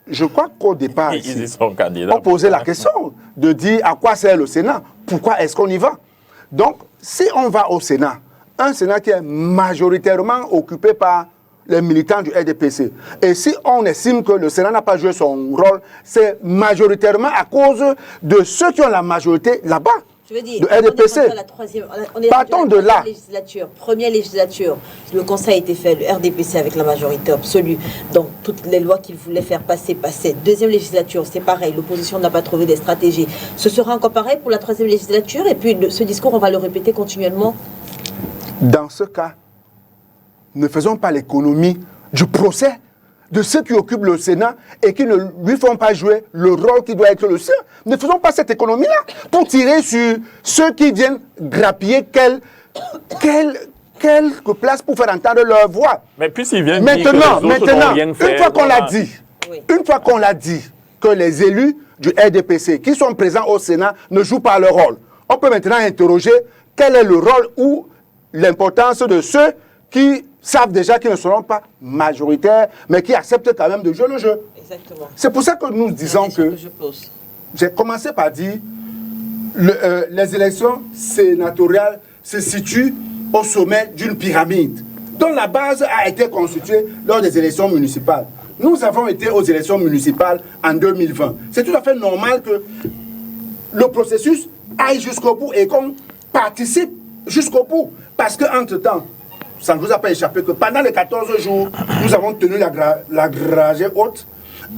S5: je crois qu'au départ,
S3: Ils
S5: ici,
S3: y sont candidats.
S5: on posait la question de dire à quoi sert le Sénat, pourquoi est-ce qu'on y va. Donc, si on va au Sénat, un Sénat qui est majoritairement occupé par les militants du RDPC, et si on estime que le Sénat n'a pas joué son rôle, c'est majoritairement à cause de ceux qui ont la majorité là-bas.
S1: Je veux dire,
S5: de RDPC. Partons de là.
S1: Première législature, le conseil a été fait, le RDPC avec la majorité absolue, donc toutes les lois qu'il voulait faire passer, passaient. Deuxième législature, c'est pareil, l'opposition n'a pas trouvé des stratégies. Ce sera encore pareil pour la troisième législature, et puis ce discours, on va le répéter continuellement.
S5: Dans ce cas, ne faisons pas l'économie du procès de ceux qui occupent le Sénat et qui ne lui font pas jouer le rôle qui doit être le sien. Ne faisons pas cette économie-là pour tirer sur ceux qui viennent grappiller quelques places pour faire entendre leur voix.
S3: Mais puis s'ils viennent
S5: Maintenant,
S3: dire que les autres n'ont rien fait,
S5: une fois qu'on
S3: voilà.
S5: l'a dit,
S1: Oui.
S5: une fois qu'on l'a dit que les élus du RDPC qui sont présents au Sénat ne jouent pas leur rôle, on peut maintenant interroger quel est le rôle ou l'importance de ceux qui savent déjà qu'ils ne seront pas majoritaires, mais qui acceptent quand même de jouer le jeu.
S1: Exactement.
S5: C'est pour ça que nous disons que,
S1: je pose.
S5: j'ai commencé par dire, les élections sénatoriales se situent au sommet d'une pyramide, dont la base a été constituée lors des élections municipales. Nous avons été aux élections municipales en 2020. C'est tout à fait normal que le processus aille jusqu'au bout et qu'on participe jusqu'au bout. Parce qu'entre-temps, ça ne vous a pas échappé que pendant les 14 jours, nous avons tenu la dragée haute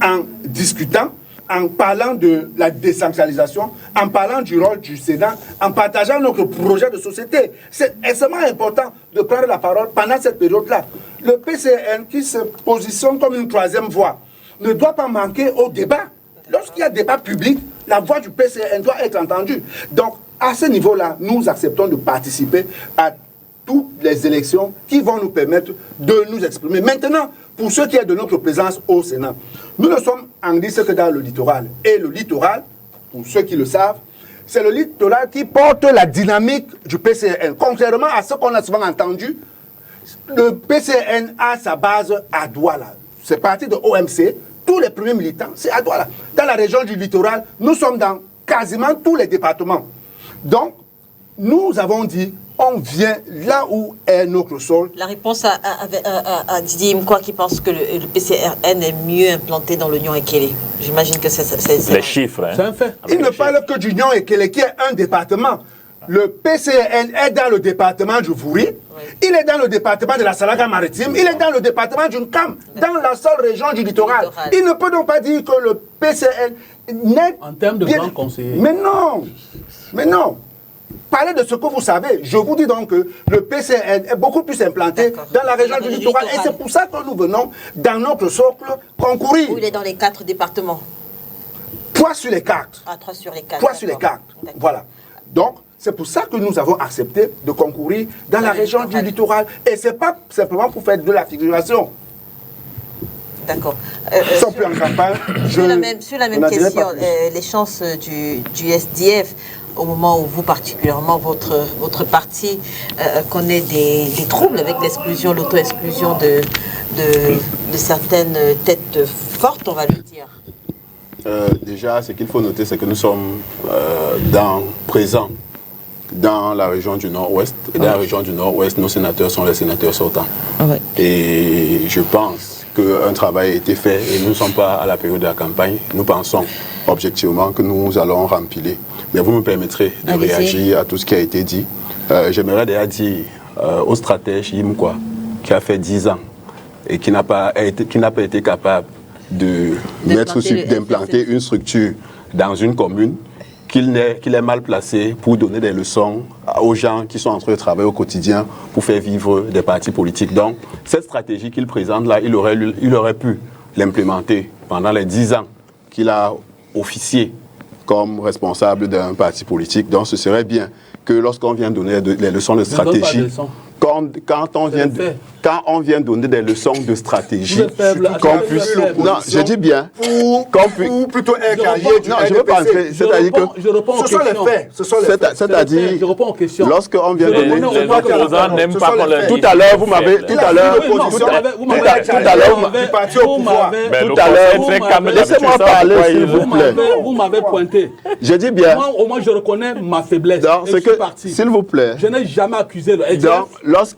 S5: en discutant, en parlant de la décentralisation, en parlant du rôle du Sénat, en partageant notre projet de société. C'est extrêmement important de prendre la parole pendant cette période-là. Le PCN qui se positionne comme une troisième voie, ne doit pas manquer au débat. Lorsqu'il y a débat public, la voix du PCN doit être entendue. Donc, à ce niveau-là, nous acceptons de participer à toutes les élections qui vont nous permettre de nous exprimer. Maintenant, pour ce qui est de notre présence au Sénat, nous ne sommes en lice que dans le littoral. Et le littoral, pour ceux qui le savent, c'est le littoral qui porte la dynamique du PCN. Contrairement à ce qu'on a souvent entendu, le PCN a sa base à Douala. C'est parti de OMC. Tous les premiers militants, c'est à Douala. Dans la région du littoral, nous sommes dans quasiment tous les départements. Donc, nous avons dit, on vient là où est notre sol.
S1: La réponse à Didier Imkwa qui pense que le PCRN est mieux implanté dans l'Union Ekele. J'imagine que c'est
S3: les chiffres. Hein.
S4: C'est un fait.
S5: Il ne parle que d'Union Ekele, qui est un département. Le PCRN est dans le département du Vouri, il est dans le département de la Salaga maritime, il est dans le département du Nkam, dans la seule région du littoral. Il ne peut donc pas dire que le PCRN n'est...
S4: En termes de grands conseillers.
S5: Mais non. Parlez de ce que vous savez. Je vous dis donc que le PCN est beaucoup plus implanté dans la région du littoral. Et c'est pour ça que nous venons, dans notre socle, concourir.
S1: Où il est dans les 4 départements.
S5: 3 sur les 4.
S1: Ah, 3 sur les 4.
S5: 3 sur les 4. Voilà. Donc, c'est pour ça que nous avons accepté de concourir dans la région du littoral. Et ce n'est pas simplement pour faire de la figuration.
S1: D'accord.
S5: Sans plus en campagne,
S1: sur la même question, les chances du SDF, au moment où vous particulièrement, votre parti connaît des troubles avec l'exclusion, l'auto-exclusion de certaines têtes fortes, on va le dire.
S2: Déjà, ce qu'il faut noter, c'est que nous sommes présents dans la région du Nord-Ouest. Et dans la région du Nord-Ouest, nos sénateurs sont les sénateurs sortants. Et je pense qu'un travail a été fait et nous ne sommes pas à la période de la campagne. Nous pensons objectivement que nous allons remplir. Mais vous me permettrez de réagir à tout ce qui a été dit. J'aimerais déjà dire au stratège Imkwa, qui a fait 10 ans et qui n'a pas été capable d'implanter une structure dans une commune, qu'il est mal placé pour donner des leçons aux gens qui sont en train de travailler au quotidien pour faire vivre des partis politiques. Donc, cette stratégie qu'il présente là, il aurait pu l'implémenter pendant les 10 ans qu'il a officié comme responsable d'un parti politique. Donc, ce serait bien que lorsqu'on vient donner les leçons de stratégie, quand on vient donner des leçons de stratégie, qu'on puisse... Non, je dis bien...
S5: Ou plutôt un carrier du
S2: je veux pas entrer. C'est-à-dire que...
S5: Ce sont les faits.
S2: C'est-à-dire,
S4: je réponds aux questions.
S2: Lorsqu'on vient donner...
S3: Les opposants n'aiment pas qu'on leur dise.
S2: Tout à l'heure, vous m'avez... Tout à l'heure... Laissez-moi parler, s'il vous plaît.
S4: Vous m'avez pointé.
S2: Je dis bien...
S4: Moi, au moins, je reconnais ma faiblesse.
S2: S'il vous plaît...
S4: Je n'ai jamais accusé le SDF.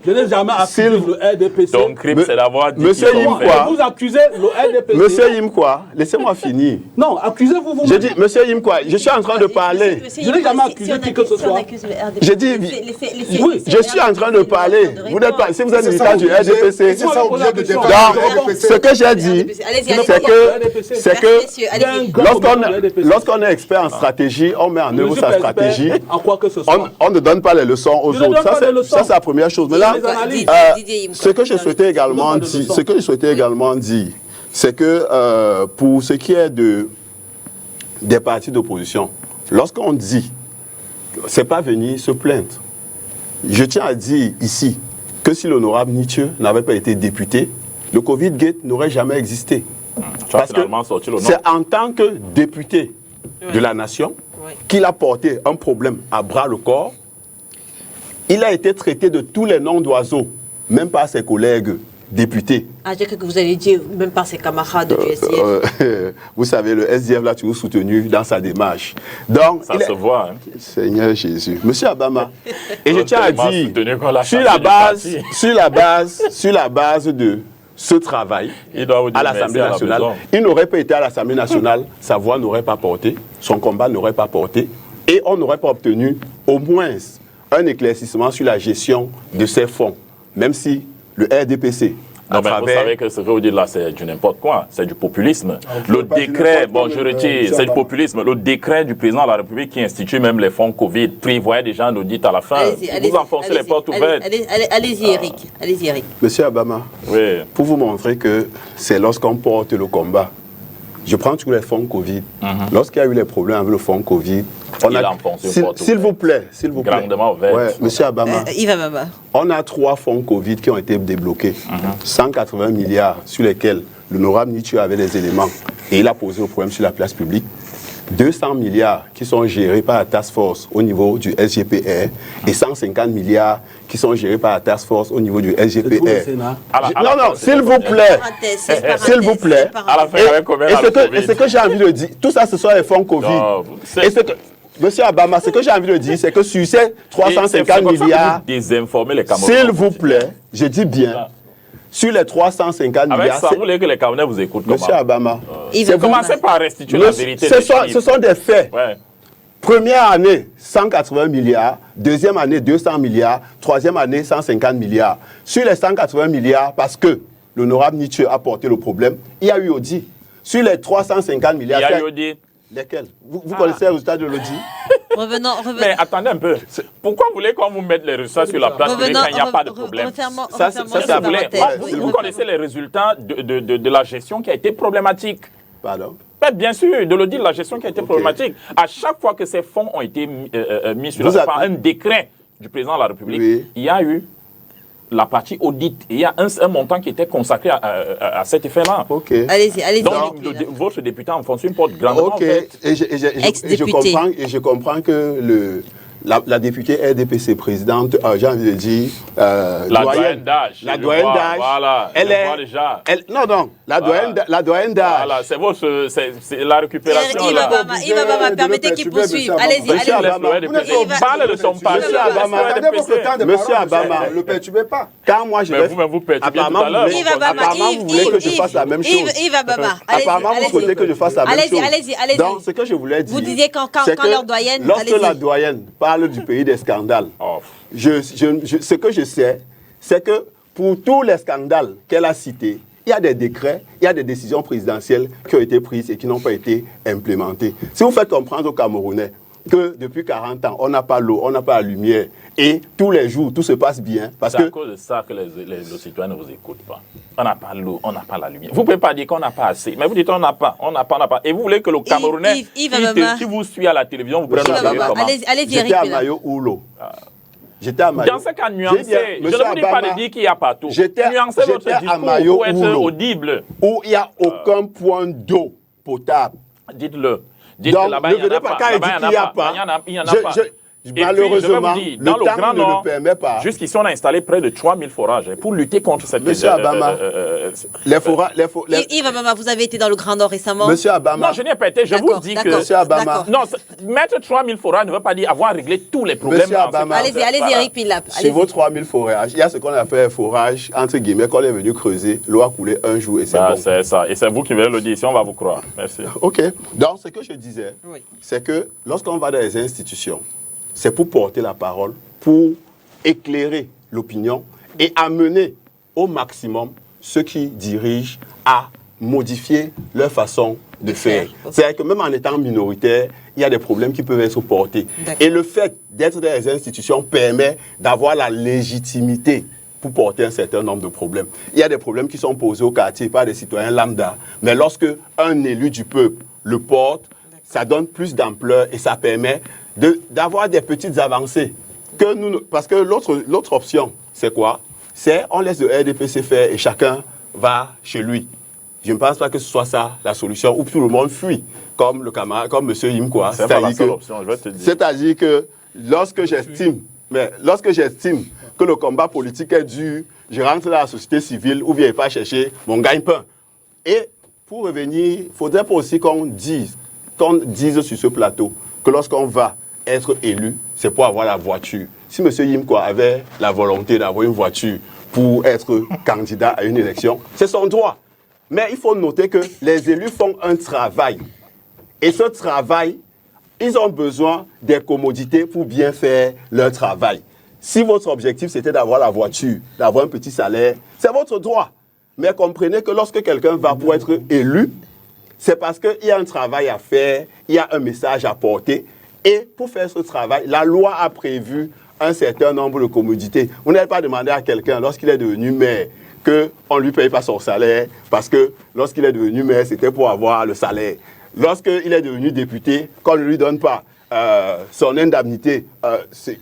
S4: Je n'ai jamais accusé le RDPC.
S3: Donc, crime, c'est d'avoir dit...
S2: Monsieur Imkwa...
S4: Vous accusez le RDPC.
S2: Monsieur Imkwa, laissez-moi finir.
S4: Non, accusez-vous vous-même.
S2: Je dis, monsieur Imkwa, je suis en train de parler.
S4: Je n'ai jamais accusé qui que ce soit.
S2: Je dis, oui, je suis en train de parler. Vous n'êtes pas... Si vous êtes militant du RDPC...
S5: C'est ça, obligé de défendre.
S2: Donc, ce que j'ai dit, c'est que lorsqu'on est expert en stratégie, on met en œuvre sa stratégie. On ne donne pas les leçons aux autres. Ça, c'est la première chose. Mais là, ce que je souhaitais également dire, c'est que pour ce qui est des partis d'opposition, lorsqu'on dit, c'est pas venir se plaindre. Je tiens à dire ici que si l'honorable Nietzsche n'avait pas été député, le Covid-Gate n'aurait jamais existé. Parce que c'est en tant que député de la nation qu'il a porté un problème à bras le corps. Il a été traité de tous les noms d'oiseaux, même par ses collègues députés.
S1: Ah, j'ai cru que vous alliez dire même par ses camarades du SDF.
S2: Vous savez, le SDF l'a toujours soutenu dans sa démarche. Donc,
S3: ça se voit. Hein.
S2: Seigneur Jésus. Monsieur Abama, et je tiens à dire, sur la base de ce travail à l'Assemblée nationale, il n'aurait pas été à l'Assemblée nationale, sa voix n'aurait pas porté, son combat n'aurait pas porté, et on n'aurait pas obtenu au moins un éclaircissement sur la gestion de ces fonds, même si le RDPC...
S3: Non, mais vous savez que ce que vous dites là, c'est du n'importe quoi, c'est du populisme. Le décret, bon, je retire, c'est du populisme. Le décret du président de la République qui institue même les fonds Covid prévoyait déjà un audit à la fin. Vous enfoncez les portes ouvertes.
S1: Allez-y, Eric.
S2: Monsieur Abama, pour vous montrer que c'est lorsqu'on porte le combat Je prends tous les fonds Covid. Lorsqu'il y a eu les problèmes avec le fonds Covid, s'il vous plaît,
S3: grandement ouvert.
S2: Ouais, Monsieur Abama,
S1: Yves Abama.
S2: On a 3 fonds Covid qui ont été débloqués. 180 milliards sur lesquels l'honorable Nietzsche avait des éléments et il a posé le problème sur la place publique. 200 milliards qui sont gérés par la task force au niveau du SGPR et 150 milliards qui sont gérés par la task force au niveau du SGPR. Non, s'il vous plaît. S'il vous plaît. Et ce que j'ai envie de dire, tout ça, ce sont les fonds Covid. Monsieur Abama, ce que j'ai envie de dire, c'est que sur ces 350 milliards, s'il vous plaît, je dis bien, sur les 350 milliards...
S3: Avec ça, vous voulez que les Camerounais vous écoutent comment?
S2: Monsieur Abama,
S3: commencez par restituer la vérité.
S2: Ce sont des faits.
S3: Ouais.
S2: Première année, 180 milliards. Deuxième année, 200 milliards. Troisième année, 150 milliards. Sur les 180 milliards, parce que l'honorable Nietzsche a porté le problème, il y a eu audit. Sur les 350 milliards...
S3: Il y a eu audit.
S2: Lesquels? Vous connaissez les résultats de l'audit?
S1: Revenons.
S3: Mais attendez un peu. Pourquoi vous voulez qu'on vous mette les résultats sur la place publique quand il n'y a pas de problème? Vous connaissez les résultats de la gestion qui a été problématique.
S2: Pardon?
S3: Bien sûr, de l'audit de la gestion qui a été problématique. À chaque fois que ces fonds ont été mis sur la table par un décret du président de la République, il y a eu la partie audit. Et il y a un montant qui était consacré à cet effet-là.
S1: Allez-y.
S3: Donc, votre député a enfoncé une porte grandement ouverte.
S2: Et je comprends que la députée RDPC présidente, j'ai envie de dire,
S3: la doyenne d'âge.
S2: La doyenne d'âge.
S3: Voilà,
S2: la doyenne d'âge.
S3: Voilà, c'est la récupération.
S1: Yves Abama, permettez qu'il poursuive. Allez-y.
S3: Parlez de son pas.
S2: Monsieur Abama,
S5: ne le perturbez pas.
S2: Quand moi je vais...
S3: vous-même vous perturbez tout à l'heure.
S2: Apparemment, vous voulez que je fasse la même chose.
S1: Yves Abama,
S2: apparemment, vous souhaitez que je fasse la même chose.
S1: Allez-y.
S2: Donc, ce que je voulais dire...
S1: Vous disiez quand leur doyenne...
S2: Lorsque la doyenne parle du pays des scandales, ce que je sais, c'est que pour tous les scandales qu'elle a cités, il y a des décrets, il y a des décisions présidentielles qui ont été prises et qui n'ont pas été implémentées. Si vous faites comprendre aux Camerounais que depuis 40 ans, on n'a pas l'eau, on n'a pas la lumière, et tous les jours, tout se passe bien.
S3: C'est à cause de ça que les citoyens ne vous écoutent pas. On n'a pas l'eau, on n'a pas la lumière. Vous ne pouvez pas dire qu'on n'a pas assez, mais vous dites on n'a pas. Et vous voulez que le Camerounais qui vous suit à la télévision, vous prenne la comment?
S1: J'étais
S2: à Mayo ou l'eau. J'étais à Mayo.
S3: Dans ce cas, nuancé. Je ne vous dis pas de dire qu'il n'y a pas tout. Nuancez votre discours pour être audible.
S2: Où il n'y a aucun point d'eau potable.
S3: Dites-le.
S2: Donc, ne venez pas quand il dit qu'il n'y a pas.
S3: Il n'y en a pas.
S2: Malheureusement,
S3: puis, dans
S2: le temps ne le permet pas.
S3: Jusqu'ici, on a installé près de 3000 forages pour lutter contre cette...
S2: Monsieur Abama, les forages...
S1: Yves Abama, vous avez été dans le Grand Nord récemment?
S2: Monsieur Abama...
S3: Non, je n'y ai pas été. Je vous dis que...
S2: Monsieur Abama...
S3: Non, mettre 3000 forages ne veut pas dire avoir réglé tous les problèmes.
S2: Monsieur Abama...
S1: Allez-y, Eric Pilap.
S2: Sur vos 3000 forages, il y a ce qu'on appelle forage, entre guillemets, qu'on est venu creuser. L'eau a coulé un jour et c'est bon.
S3: C'est ça. Et c'est vous qui venez le dire. Si on va vous croire. Merci.
S2: OK. Donc, ce que je disais, c'est que lorsqu'on va dans les institutions, c'est pour porter la parole, pour éclairer l'opinion et amener au maximum ceux qui dirigent à modifier leur façon de faire. C'est-à-dire que même en étant minoritaire, il y a des problèmes qui peuvent être portés. Et le fait d'être dans les institutions permet d'avoir la légitimité pour porter un certain nombre de problèmes. Il y a des problèmes qui sont posés au quartier par des citoyens lambda, mais lorsque un élu du peuple le porte, ça donne plus d'ampleur et ça permet d'avoir des petites avancées. Parce que l'autre option, c'est quoi? C'est on laisse le RDPC faire et chacun va chez lui. Je ne pense pas que ce soit ça la solution, où tout le monde fuit, comme M. Yimkwa.
S3: C'est pas la seule option, je vais te dire.
S2: C'est-à-dire que lorsque j'estime que le combat politique est dur, je rentre dans la société civile ou bien pas chercher mon gagne-pain. Et pour revenir, il faudrait pas aussi qu'on dise sur ce plateau que lorsqu'on va être élu, c'est pour avoir la voiture. Si M. Yimkwa avait la volonté d'avoir une voiture pour être candidat à une élection, c'est son droit. Mais il faut noter que les élus font un travail. Et ce travail, ils ont besoin des commodités pour bien faire leur travail. Si votre objectif, c'était d'avoir la voiture, d'avoir un petit salaire, c'est votre droit. Mais comprenez que lorsque quelqu'un va pour être élu, c'est parce qu'il y a un travail à faire, il y a un message à porter. Et pour faire ce travail, la loi a prévu un certain nombre de commodités. Vous n'allez pas demander à quelqu'un, lorsqu'il est devenu maire, qu'on ne lui paye pas son salaire, parce que lorsqu'il est devenu maire, c'était pour avoir le salaire. Lorsqu'il est devenu député, qu'on ne lui donne pas son indemnité,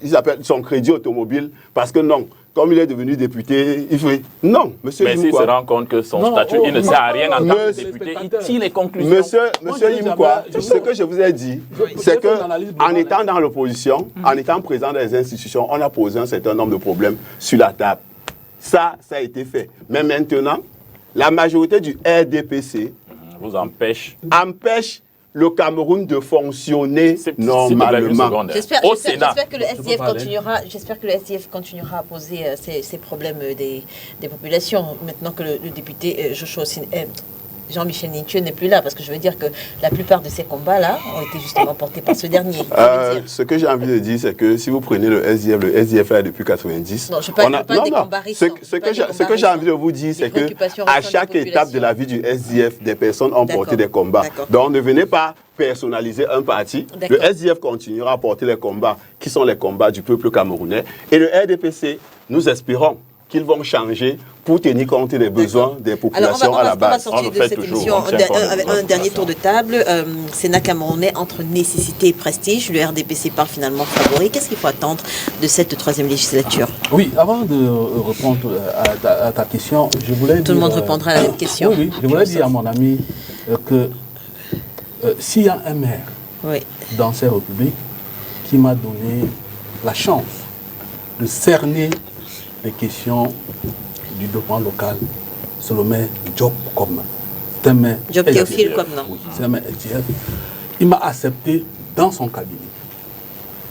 S2: ils appellent son crédit automobile, parce que non, comme il est devenu député, il fait non, monsieur.
S3: Mais s'il se rend compte que son statut, il ne sert à rien en tant que député, il tire les conclusions.
S2: Monsieur Imkwa, ce que je vous ai dit, c'est qu'en étant dans l'opposition, en étant présent dans les institutions, on a posé un certain nombre de problèmes sur la table. Ça a été fait. Mais maintenant, la majorité du RDPC
S3: vous empêche
S2: le Cameroun de fonctionner normalement.
S1: J'espère que le SDF continuera à poser ces problèmes des populations. Maintenant que le député Jean-Michel Nithieu n'est plus là, parce que je veux dire que la plupart de ces combats-là ont été justement portés par ce dernier.
S2: Ce que j'ai envie de dire, c'est que si vous prenez le SDF est là depuis 90.
S1: Non, je parle pas des combats récents.
S2: Ce que j'ai envie de vous dire, c'est que à chaque étape de la vie du SDF, des personnes ont porté des combats. Donc ne venez pas personnaliser un parti. Le SDF continuera à porter les combats qui sont les combats du peuple camerounais. Et le RDPC, nous espérons qu'ils vont changer pour tenir compte des besoins des populations à la base.
S1: On va sortir de cette émission avec un dernier tour de table. Sénat camerounais entre nécessité et prestige. Le RDPC part finalement favori. Qu'est-ce qu'il faut attendre de cette troisième législature?
S4: Oui, avant de répondre à ta question, je voulais
S1: Tout le monde répondra à la même question.
S4: Oui, je voulais dire à mon ami que s'il y a un maire dans ces républiques qui m'a donné la chance de cerner les questions du développement local, c'est le maire Job Kobna. C'est un maire
S1: Job Théophile Kobna.
S4: Oui, c'est un maire SDF. Il m'a accepté dans son cabinet.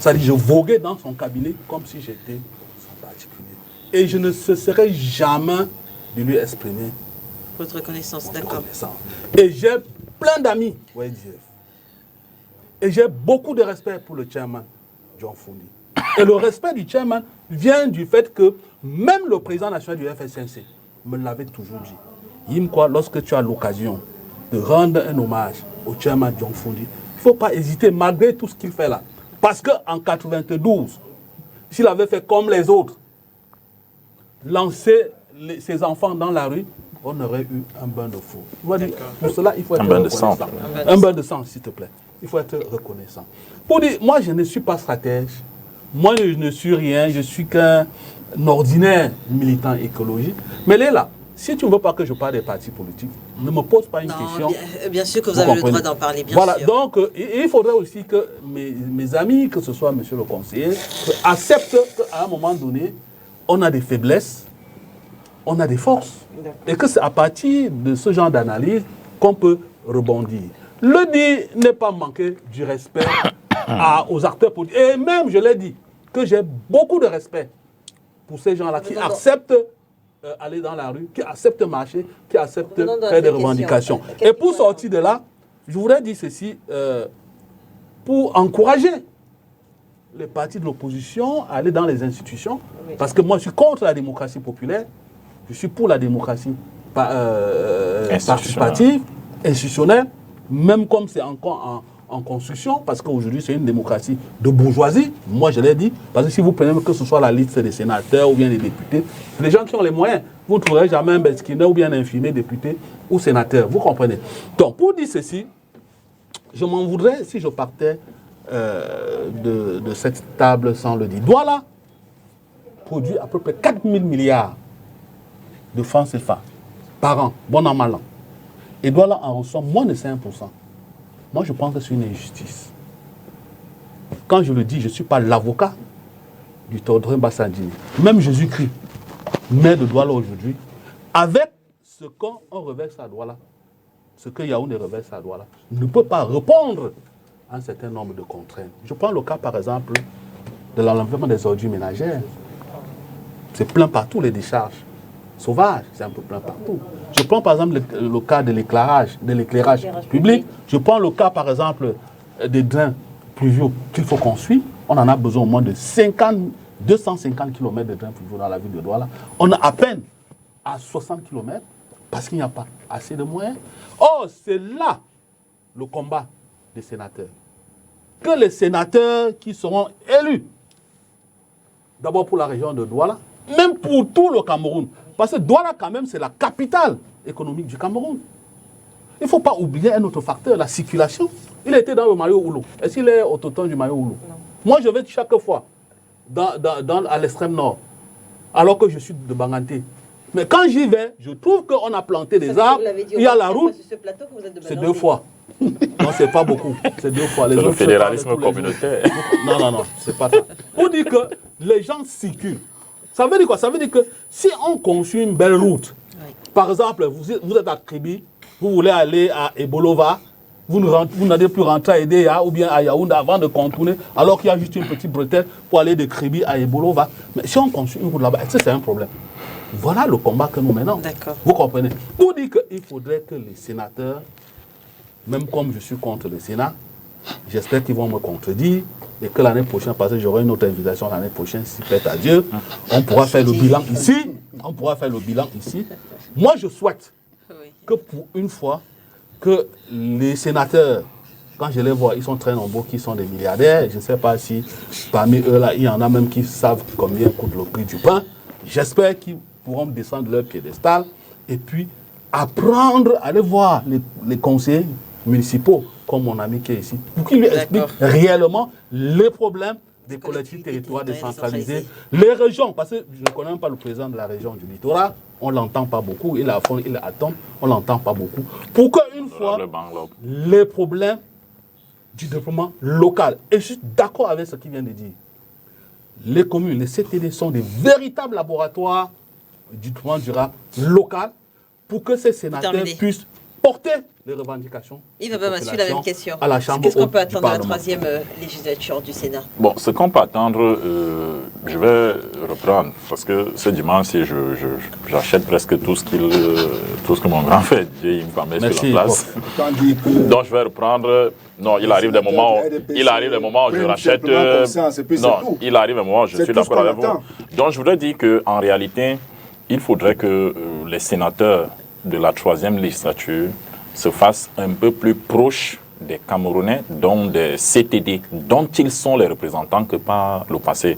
S4: C'est-à-dire, je voguais dans son cabinet comme si j'étais son particulier. Et je ne cesserai jamais de lui exprimer
S1: votre reconnaissance, d'accord.
S4: Et j'ai plein d'amis au SDF. Et j'ai beaucoup de respect pour le chairman, John Fondi. Et le respect du chairman vient du fait que même le président national du FSNC me l'avait toujours dit. Yimkwa, lorsque tu as l'occasion de rendre un hommage au chairman John Fondi, il ne faut pas hésiter malgré tout ce qu'il fait là. Parce qu'en 92, s'il avait fait comme les autres, lancer ses enfants dans la rue, on aurait eu un bain de feu. Pour cela, il faut être reconnaissant. Un bain de sang, s'il te plaît. Il faut être reconnaissant. Pour dire, moi, je ne suis pas stratège. Moi, je ne suis rien. Je suis qu'un ordinaire militant écologique. Mais là, si tu ne veux pas que je parle des partis politiques, ne me pose pas une question.
S1: Bien sûr que vous avez le droit d'en parler, bien sûr.
S4: Donc, il faudrait aussi que mes amis, que ce soit monsieur le conseiller, acceptent qu'à un moment donné, on a des faiblesses, on a des forces. Et que c'est à partir de ce genre d'analyse qu'on peut rebondir. Le dit n'est pas manquer du respect aux acteurs politiques. Et même, je l'ai dit, que j'ai beaucoup de respect pour ces gens-là qui acceptent aller dans la rue, qui acceptent marcher, qui acceptent faire des revendications. Et pour sortir de là, je voudrais dire ceci, pour encourager les partis de l'opposition à aller dans les institutions, parce que moi je suis contre la démocratie populaire, je suis pour la démocratie participative, institutionnelle, même comme c'est encore en construction, parce qu'aujourd'hui c'est une démocratie de bourgeoisie, moi je l'ai dit, parce que si vous prenez que ce soit la liste des sénateurs ou bien des députés, les gens qui ont les moyens, vous ne trouverez jamais un Beskiner ou bien un infirmier député ou sénateur, vous comprenez. Donc pour dire ceci, je m'en voudrais si je partais de cette table sans le dire. Douala produit à peu près 4 000 milliards de francs CFA par an, bon an, mal an. Et Douala en reçoit moins de 5%. Moi, je pense que c'est une injustice. Quand je le dis, je ne suis pas l'avocat du Tordrin Bassandini. Même Jésus-Christ, maire de Douala aujourd'hui, avec ce qu'on reverse à Douala, ce que Yaoundé reverse à Douala, ne peut pas répondre à un certain nombre de contraintes. Je prends le cas, par exemple, de l'enlèvement des ordures ménagères. C'est plein partout, les décharges sauvages, c'est un peu plein partout. Je prends par exemple le cas de l'éclairage public. Je prends le cas par exemple des drains pluviaux qu'il faut construire. On en a besoin au moins de 250 km de drains pluviaux dans la ville de Douala. On a à peine à 60 km parce qu'il n'y a pas assez de moyens. Oh, c'est là le combat des sénateurs. Que les sénateurs qui seront élus, d'abord pour la région de Douala, même pour tout le Cameroun, Parce que Douala, quand même, c'est la capitale économique du Cameroun. Il ne faut pas oublier un autre facteur, la circulation. Il était dans le maillot Oulou. Est-ce qu'il est au total du maillot Oulou? Moi, je vais chaque fois à l'extrême nord, alors que je suis de Banganté. Mais quand j'y vais, je trouve qu'on a planté des arbres, il y a la route. C'est 2 fois. Non, c'est pas beaucoup. C'est 2 fois.
S3: C'est le fédéralisme communautaire.
S4: Non, c'est pas ça. On dit que les gens circulent. Ça veut dire quoi? Ça veut dire que si on construit une belle route, par exemple, vous êtes à Kribi, vous voulez aller à Ebolova, vous n'allez plus rentrer à Edea ou bien à Yaoundé avant de contourner, alors qu'il y a juste une petite bretelle pour aller de Kribi à Ebolova. Mais si on construit une route là-bas, est-ce que c'est un problème? Voilà le combat que nous menons. Vous comprenez? Pour dire qu'il faudrait que les sénateurs, même comme je suis contre le Sénat, j'espère qu'ils vont me contredire et que l'année prochaine, parce que j'aurai une autre invitation l'année prochaine, si plaît à Dieu, on pourra faire le bilan ici. On pourra faire le bilan ici. Moi, je souhaite que pour une fois, que les sénateurs, quand je les vois, ils sont très nombreux, qui sont des milliardaires. Je ne sais pas si parmi eux, là, il y en a même qui savent combien coûte le prix du pain. J'espère qu'ils pourront descendre leur piédestal et puis apprendre à aller voir les conseillers municipaux, comme mon ami qui est ici, pour qu'ils lui expliquent réellement les problèmes des collectivités territoriales décentralisées, les régions, parce que je ne connais même pas le président de la région du littoral, on ne l'entend pas beaucoup, il attend, on ne l'entend pas beaucoup. Pour qu'une fois, les problèmes du développement local, et je suis d'accord avec ce qu'il vient de dire, les communes, les CTD sont des véritables laboratoires du développement durable local pour que ces sénateurs puissent porter les revendications.
S1: Il va pas m'assurer la même question.
S4: À la Chambre.
S1: Qu'est-ce qu'on peut attendre de la 3e législature du Sénat?
S3: Bon, ce qu'on peut attendre, je vais reprendre, parce que ce dimanche, j'achète presque tout ce que mon grand fait, il me met sur la place. Donc je vais reprendre. Non, il arrive des moments où je rachète. Non, il arrive des moments où je suis d'accord avec vous. Donc je voudrais dire qu'en réalité, il faudrait que les sénateurs de la 3e législature se fassent un peu plus proches des Camerounais, dont des CTD, dont ils sont les représentants que par le passé.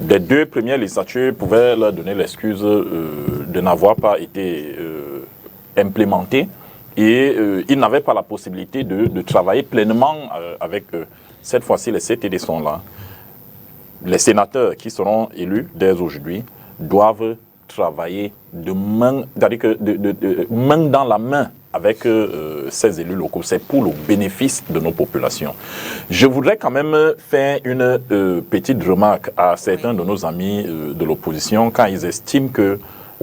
S3: Les 2 premières législatures pouvaient leur donner l'excuse de n'avoir pas été implémentés et ils n'avaient pas la possibilité de travailler pleinement avec eux. Cette fois-ci, les CTD sont là. Les sénateurs qui seront élus dès aujourd'hui doivent travailler de main dans la main avec ces élus locaux. C'est pour le bénéfice de nos populations. Je voudrais quand même faire une petite remarque à certains de nos amis de l'opposition quand ils estiment que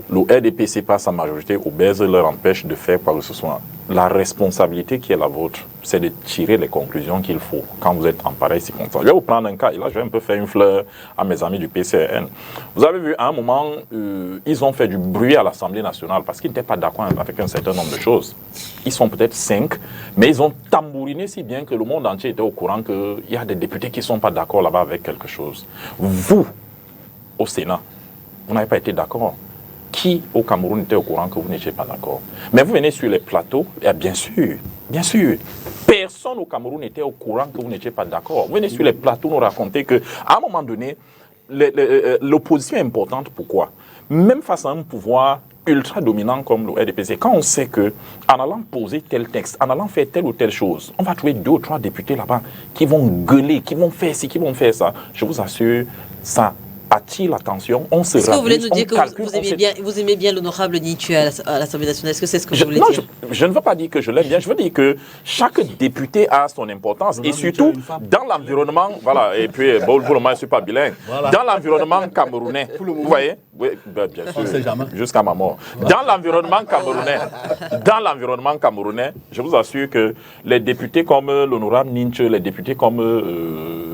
S3: le RDPC par sa majorité obèse leur empêche de faire quoi que ce soit. La responsabilité qui est la vôtre, c'est de tirer les conclusions qu'il faut quand vous êtes en pareille circonstance. Je vais vous prendre un cas, et là je vais un peu faire une fleur à mes amis du PCRN. Vous avez vu, à un moment, ils ont fait du bruit à l'Assemblée nationale parce qu'ils n'étaient pas d'accord avec un certain nombre de choses. Ils sont peut-être 5, mais ils ont tambouriné si bien que le monde entier était au courant qu'il y a des députés qui ne sont pas d'accord là-bas avec quelque chose. Vous, au Sénat, vous n'avez pas été d'accord. Qui au Cameroun était au courant que vous n'étiez pas d'accord? Mais vous venez sur les plateaux, et bien sûr, personne au Cameroun n'était au courant que vous n'étiez pas d'accord. Vous venez sur les plateaux nous raconter qu'à un moment donné, l'opposition est importante. Pourquoi? Même face à un pouvoir ultra dominant comme le RDPC, quand on sait que en allant poser tel texte, en allant faire telle ou telle chose, on va trouver 2 ou 3 députés là-bas qui vont gueuler, qui vont faire ci, qui vont faire ça, je vous assure, ça attire l'attention, on se
S1: Est-ce que vous voulez nous dire que vous aimez bien l'honorable Nitu à l'Assemblée nationale? Est-ce que c'est ce que vous voulez dire?
S3: Je ne veux pas dire que je l'aime bien, je veux dire que chaque député a son importance et surtout dans l'environnement, voilà, et puis pour le moment je ne suis pas bilingue, dans l'environnement camerounais, vous voyez? Oui, bien sûr, jusqu'à ma mort. Dans l'environnement camerounais, je vous assure que les députés comme l'honorable Ninche, les députés comme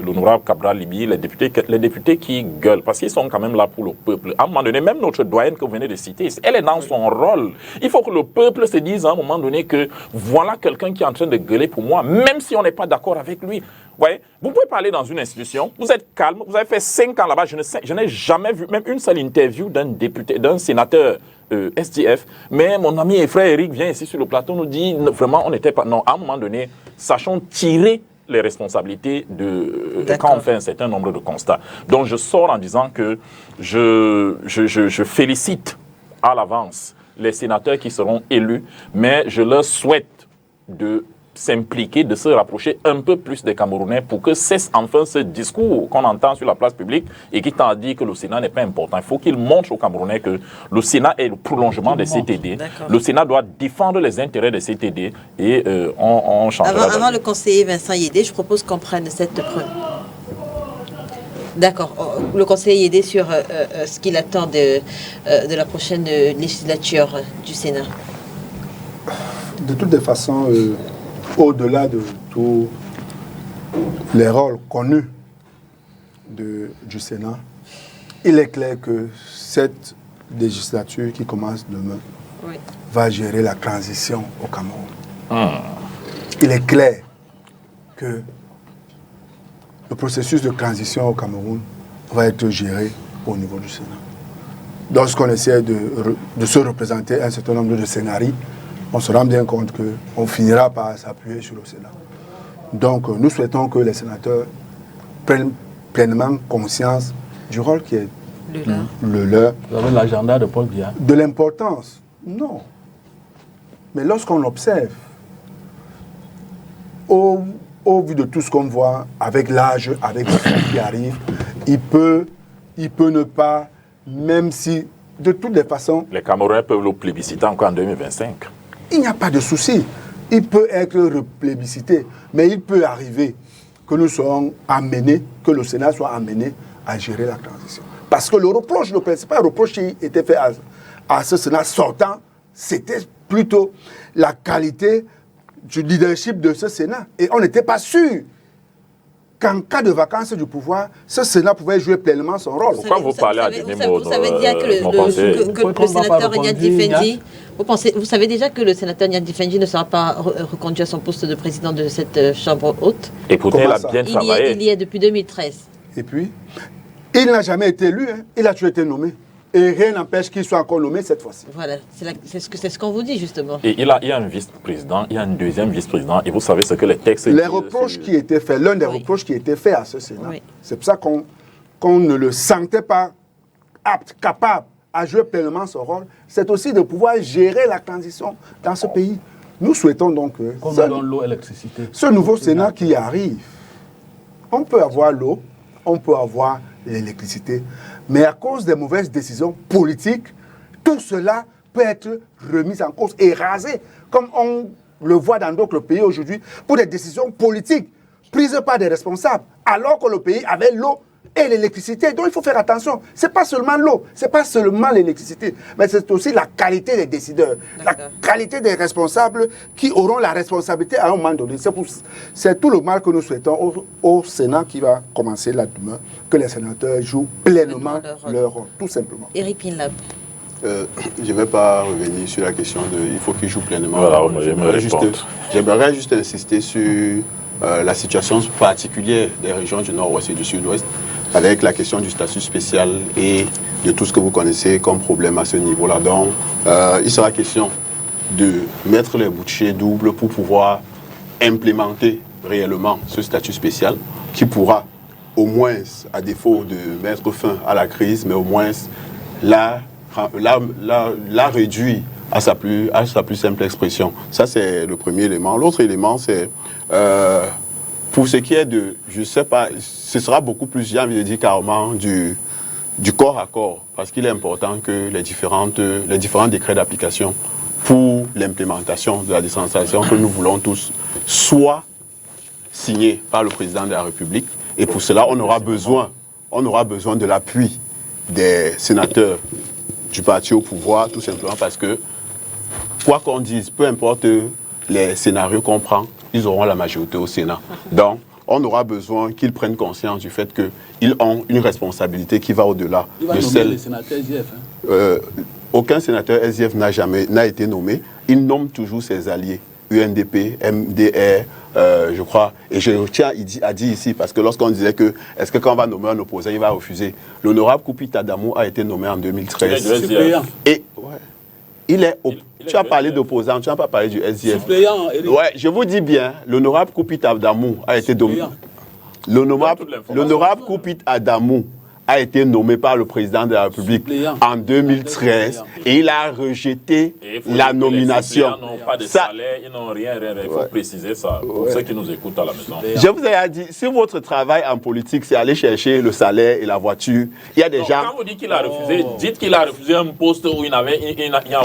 S3: l'honorable Cabral Libi, les députés qui gueulent, parce qu'ils sont quand même là pour le peuple. À un moment donné, même notre doyenne que vous venez de citer, elle est dans son rôle. Il faut que le peuple se dise à un moment donné que voilà quelqu'un qui est en train de gueuler pour moi, même si on n'est pas d'accord avec lui. Voyez, vous pouvez parler dans une institution, vous êtes calme, vous avez fait 5 ans là-bas, je n'ai jamais vu même une seule interview d'un député, d'un sénateur SDF, mais mon ami et frère Eric vient ici sur le plateau, nous dit vraiment on n'était pas... Non, à un moment donné, sachons tirer les responsabilités quand on fait un certain nombre de constats. Donc je sors en disant que je félicite à l'avance les sénateurs qui seront élus, mais je leur souhaite de s'impliquer, de se rapprocher un peu plus des Camerounais pour que cesse enfin ce discours qu'on entend sur la place publique et qui tend à dire que le Sénat n'est pas important. Il faut qu'il montre aux Camerounais que le Sénat est le prolongement des CTD. Le Sénat doit défendre les intérêts des CTD et on changera.
S1: Avant le conseiller Vincent Yédé, je propose qu'on prenne cette première. D'accord. Le conseiller Yédé sur ce qu'il attend de la prochaine législature du Sénat.
S5: De toutes les façons, au-delà de tous les rôles connus du Sénat, il est clair que cette législature qui commence demain va gérer la transition au Cameroun. Il est clair que le processus de transition au Cameroun va être géré au niveau du Sénat. Lorsqu'on essaie de se représenter un certain nombre de scénarios, on se rend bien compte qu'on finira par s'appuyer sur le Sénat. Donc, nous souhaitons que les sénateurs prennent pleinement conscience du rôle qui est le leur.
S4: Vous avez l'agenda de Paul Biya.
S5: De l'importance, non. Mais lorsqu'on observe, au vu de tout ce qu'on voit, avec l'âge, avec ce qui arrive, il peut ne pas, même si, de toutes les façons...
S3: Les Camerounais peuvent le plébisciter encore en 2025.
S5: Il n'y a pas de souci. Il peut être replébiscité, mais il peut arriver que nous soyons amenés, que le Sénat soit amené à gérer la transition. Parce que le reproche, le principal reproche qui était fait à ce Sénat sortant, c'était plutôt la qualité du leadership de ce Sénat. Et on n'était pas sûr qu'en cas de vacances du pouvoir, ce Sénat pouvait jouer pleinement son rôle.
S3: Pourquoi vous parlez à demi-mot?
S1: Vous savez déjà que le sénateur Nyadi Fendi... Vous savez déjà que le sénateur Nyadi Fendi ne sera pas reconduit à son poste de président de cette chambre haute.
S3: Écoutez, il a bien travaillé.
S1: Il y est depuis 2013.
S5: Et puis, il n'a jamais été élu, hein. Il a toujours été nommé. Et rien n'empêche qu'il soit encore nommé cette fois-ci.
S1: Voilà, c'est ce qu'on vous dit justement.
S3: Et il y a un vice-président, il y a un deuxième vice-président, et vous savez ce que les textes...
S5: Les reproches qui étaient faits, l'un des reproches qui était fait à ce Sénat, c'est pour ça qu'on ne le sentait pas apte, capable à jouer pleinement son rôle, c'est aussi de pouvoir gérer la transition dans ce pays. Nous souhaitons donc que ce nouveau Sénat qui arrive, on peut avoir l'eau, on peut avoir l'électricité, mais à cause des mauvaises décisions politiques, tout cela peut être remis en cause et rasé, comme on le voit dans d'autres pays aujourd'hui, pour des décisions politiques prises par des responsables, alors que le pays avait l'eau et l'électricité. Donc il faut faire attention. Ce n'est pas seulement l'eau, ce n'est pas seulement l'électricité, mais c'est aussi la qualité des décideurs, la qualité des responsables qui auront la responsabilité à un moment donné. C'est tout le mal que nous souhaitons au Sénat qui va commencer là demain, que les sénateurs jouent pleinement leur rôle, tout simplement.
S1: Eric Pinlap.
S2: Je ne vais pas revenir sur la question de il faut qu'ils jouent pleinement.
S3: Voilà,
S2: j'aimerais juste insister sur la situation particulière des régions du nord-ouest et du sud-ouest, avec la question du statut spécial et de tout ce que vous connaissez comme problème à ce niveau-là. Donc, il sera question de mettre les bouchées doubles pour pouvoir implémenter réellement ce statut spécial qui pourra, au moins, à défaut de mettre fin à la crise, mais au moins la réduire à sa plus simple expression. Ça, c'est le premier élément. L'autre élément, c'est pour ce qui est de, je ne sais pas, ce sera beaucoup plus, j'ai envie de dire carrément, du corps à corps, parce qu'il est important que les différents décrets d'application pour l'implémentation de la décentralisation que nous voulons tous soient signés par le président de la République. Et pour cela, on aura besoin de l'appui des sénateurs du parti au pouvoir, tout simplement parce que, quoi qu'on dise, peu importe les scénarios qu'on prend, ils auront la majorité au Sénat. Donc, on aura besoin qu'ils prennent conscience du fait qu'ils ont une responsabilité qui va au-delà de celle...
S4: Les sénateurs SDF,
S2: Aucun sénateur SDF n'a été nommé. Il nomme toujours ses alliés. UNDP, MDR, je crois. Et je tiens à dire ici, parce que lorsqu'on disait que, est-ce que quand on va nommer un opposant, il va refuser. L'honorable Koupita Damou a été nommé en 2013. Et, tu as parlé d'opposant, tu n'as pas parlé du SDF. Ouais, je vous dis bien, l'honorable Koupita Damou a été nommé. L'honorable Koupita Damou a été nommé par le président de la République en 2013 et il a rejeté la nomination.
S3: Ils n'ont pas de salaire, ils n'ont rien. Il faut préciser ça pour ceux qui nous écoutent à la maison.
S2: Je vous ai dit, si votre travail en politique, c'est aller chercher le salaire et la voiture, il y a des gens...
S3: Quand vous dites qu'il a refusé, dites qu'il a refusé un poste où il avait...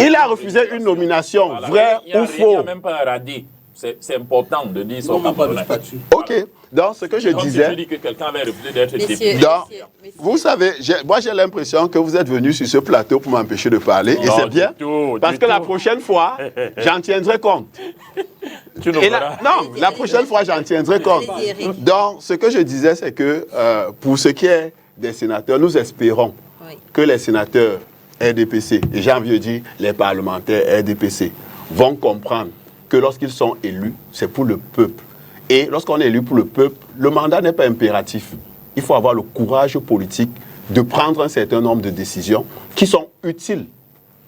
S2: Il a refusé une nomination,
S3: voilà.
S2: vrai ou faux.
S3: Il n'y a même pas un radis. C'est important de dire ça.
S2: Ok, donc ce que je disais...
S3: Si tu dis que quelqu'un avait refusé d'être député.
S2: Vous savez, moi j'ai l'impression que vous êtes venu sur ce plateau pour m'empêcher de parler, et c'est bien, parce que la prochaine fois, j'en tiendrai compte. La prochaine fois, j'en tiendrai compte. Donc, ce que je disais, c'est que pour ce qui est des sénateurs, nous espérons que les sénateurs RDPC, et j'ai envie de dire les parlementaires RDPC, vont comprendre que lorsqu'ils sont élus, c'est pour le peuple. Et lorsqu'on est élu pour le peuple, le mandat n'est pas impératif. Il faut avoir le courage politique de prendre un certain nombre de décisions qui sont utiles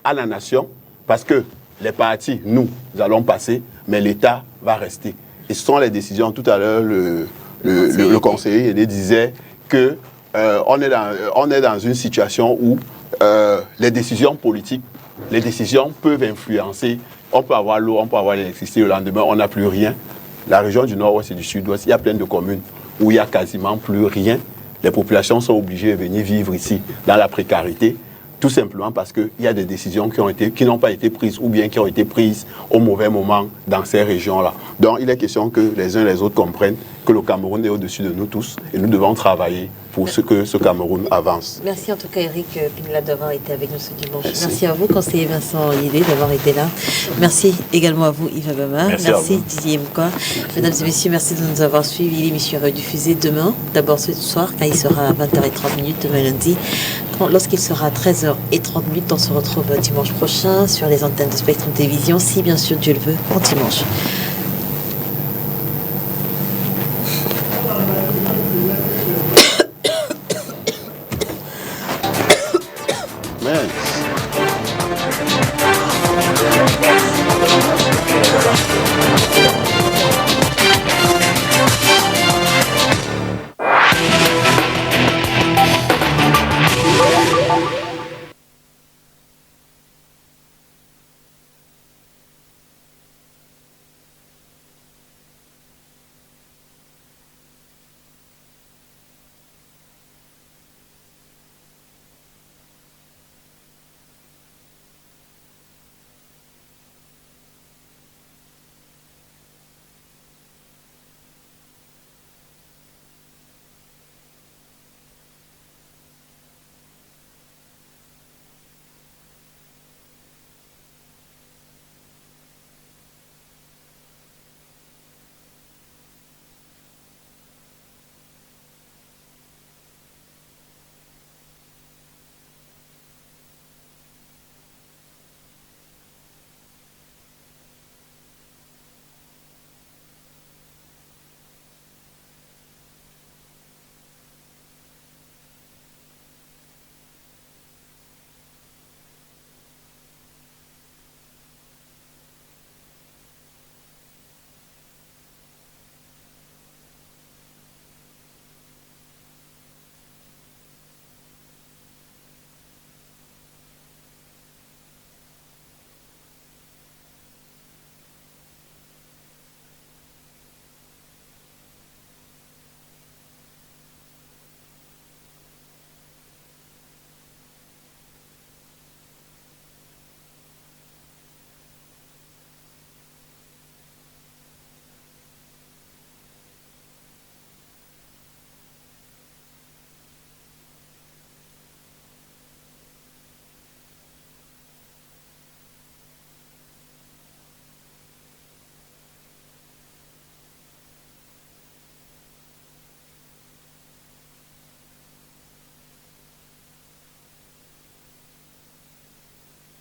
S2: à la nation, parce que les partis, nous allons passer, mais l'État va rester. Et ce sont les décisions. Tout à l'heure, le conseiller disait que on est dans une situation où les décisions politiques, les décisions peuvent influencer. On peut avoir l'eau, on peut avoir l'électricité, le lendemain, on n'a plus rien. La région du Nord-Ouest et du Sud-Ouest, il y a plein de communes où il n'y a quasiment plus rien. Les populations sont obligées de venir vivre ici dans la précarité, tout simplement parce qu'il y a des décisions qui n'ont pas été prises ou bien qui ont été prises au mauvais moment dans ces régions-là. Donc il est question que les uns et les autres comprennent que le Cameroun est au-dessus de nous tous et nous devons travailler pour que ce Cameroun avance.
S1: Merci en tout cas Eric Pinola d'avoir été avec nous ce dimanche. Merci à vous, conseiller Vincent Yidé, d'avoir été là. Merci également à vous Yves Abama. Merci Didier Mkwa. Mesdames et messieurs, merci de nous avoir suivis. L'émission est rediffusée demain, d'abord ce soir, quand il sera à 20h30, demain lundi. Lorsqu'il sera à 13h30, on se retrouve dimanche prochain sur les antennes de Spectrum Télévision, si bien sûr Dieu le veut, en dimanche.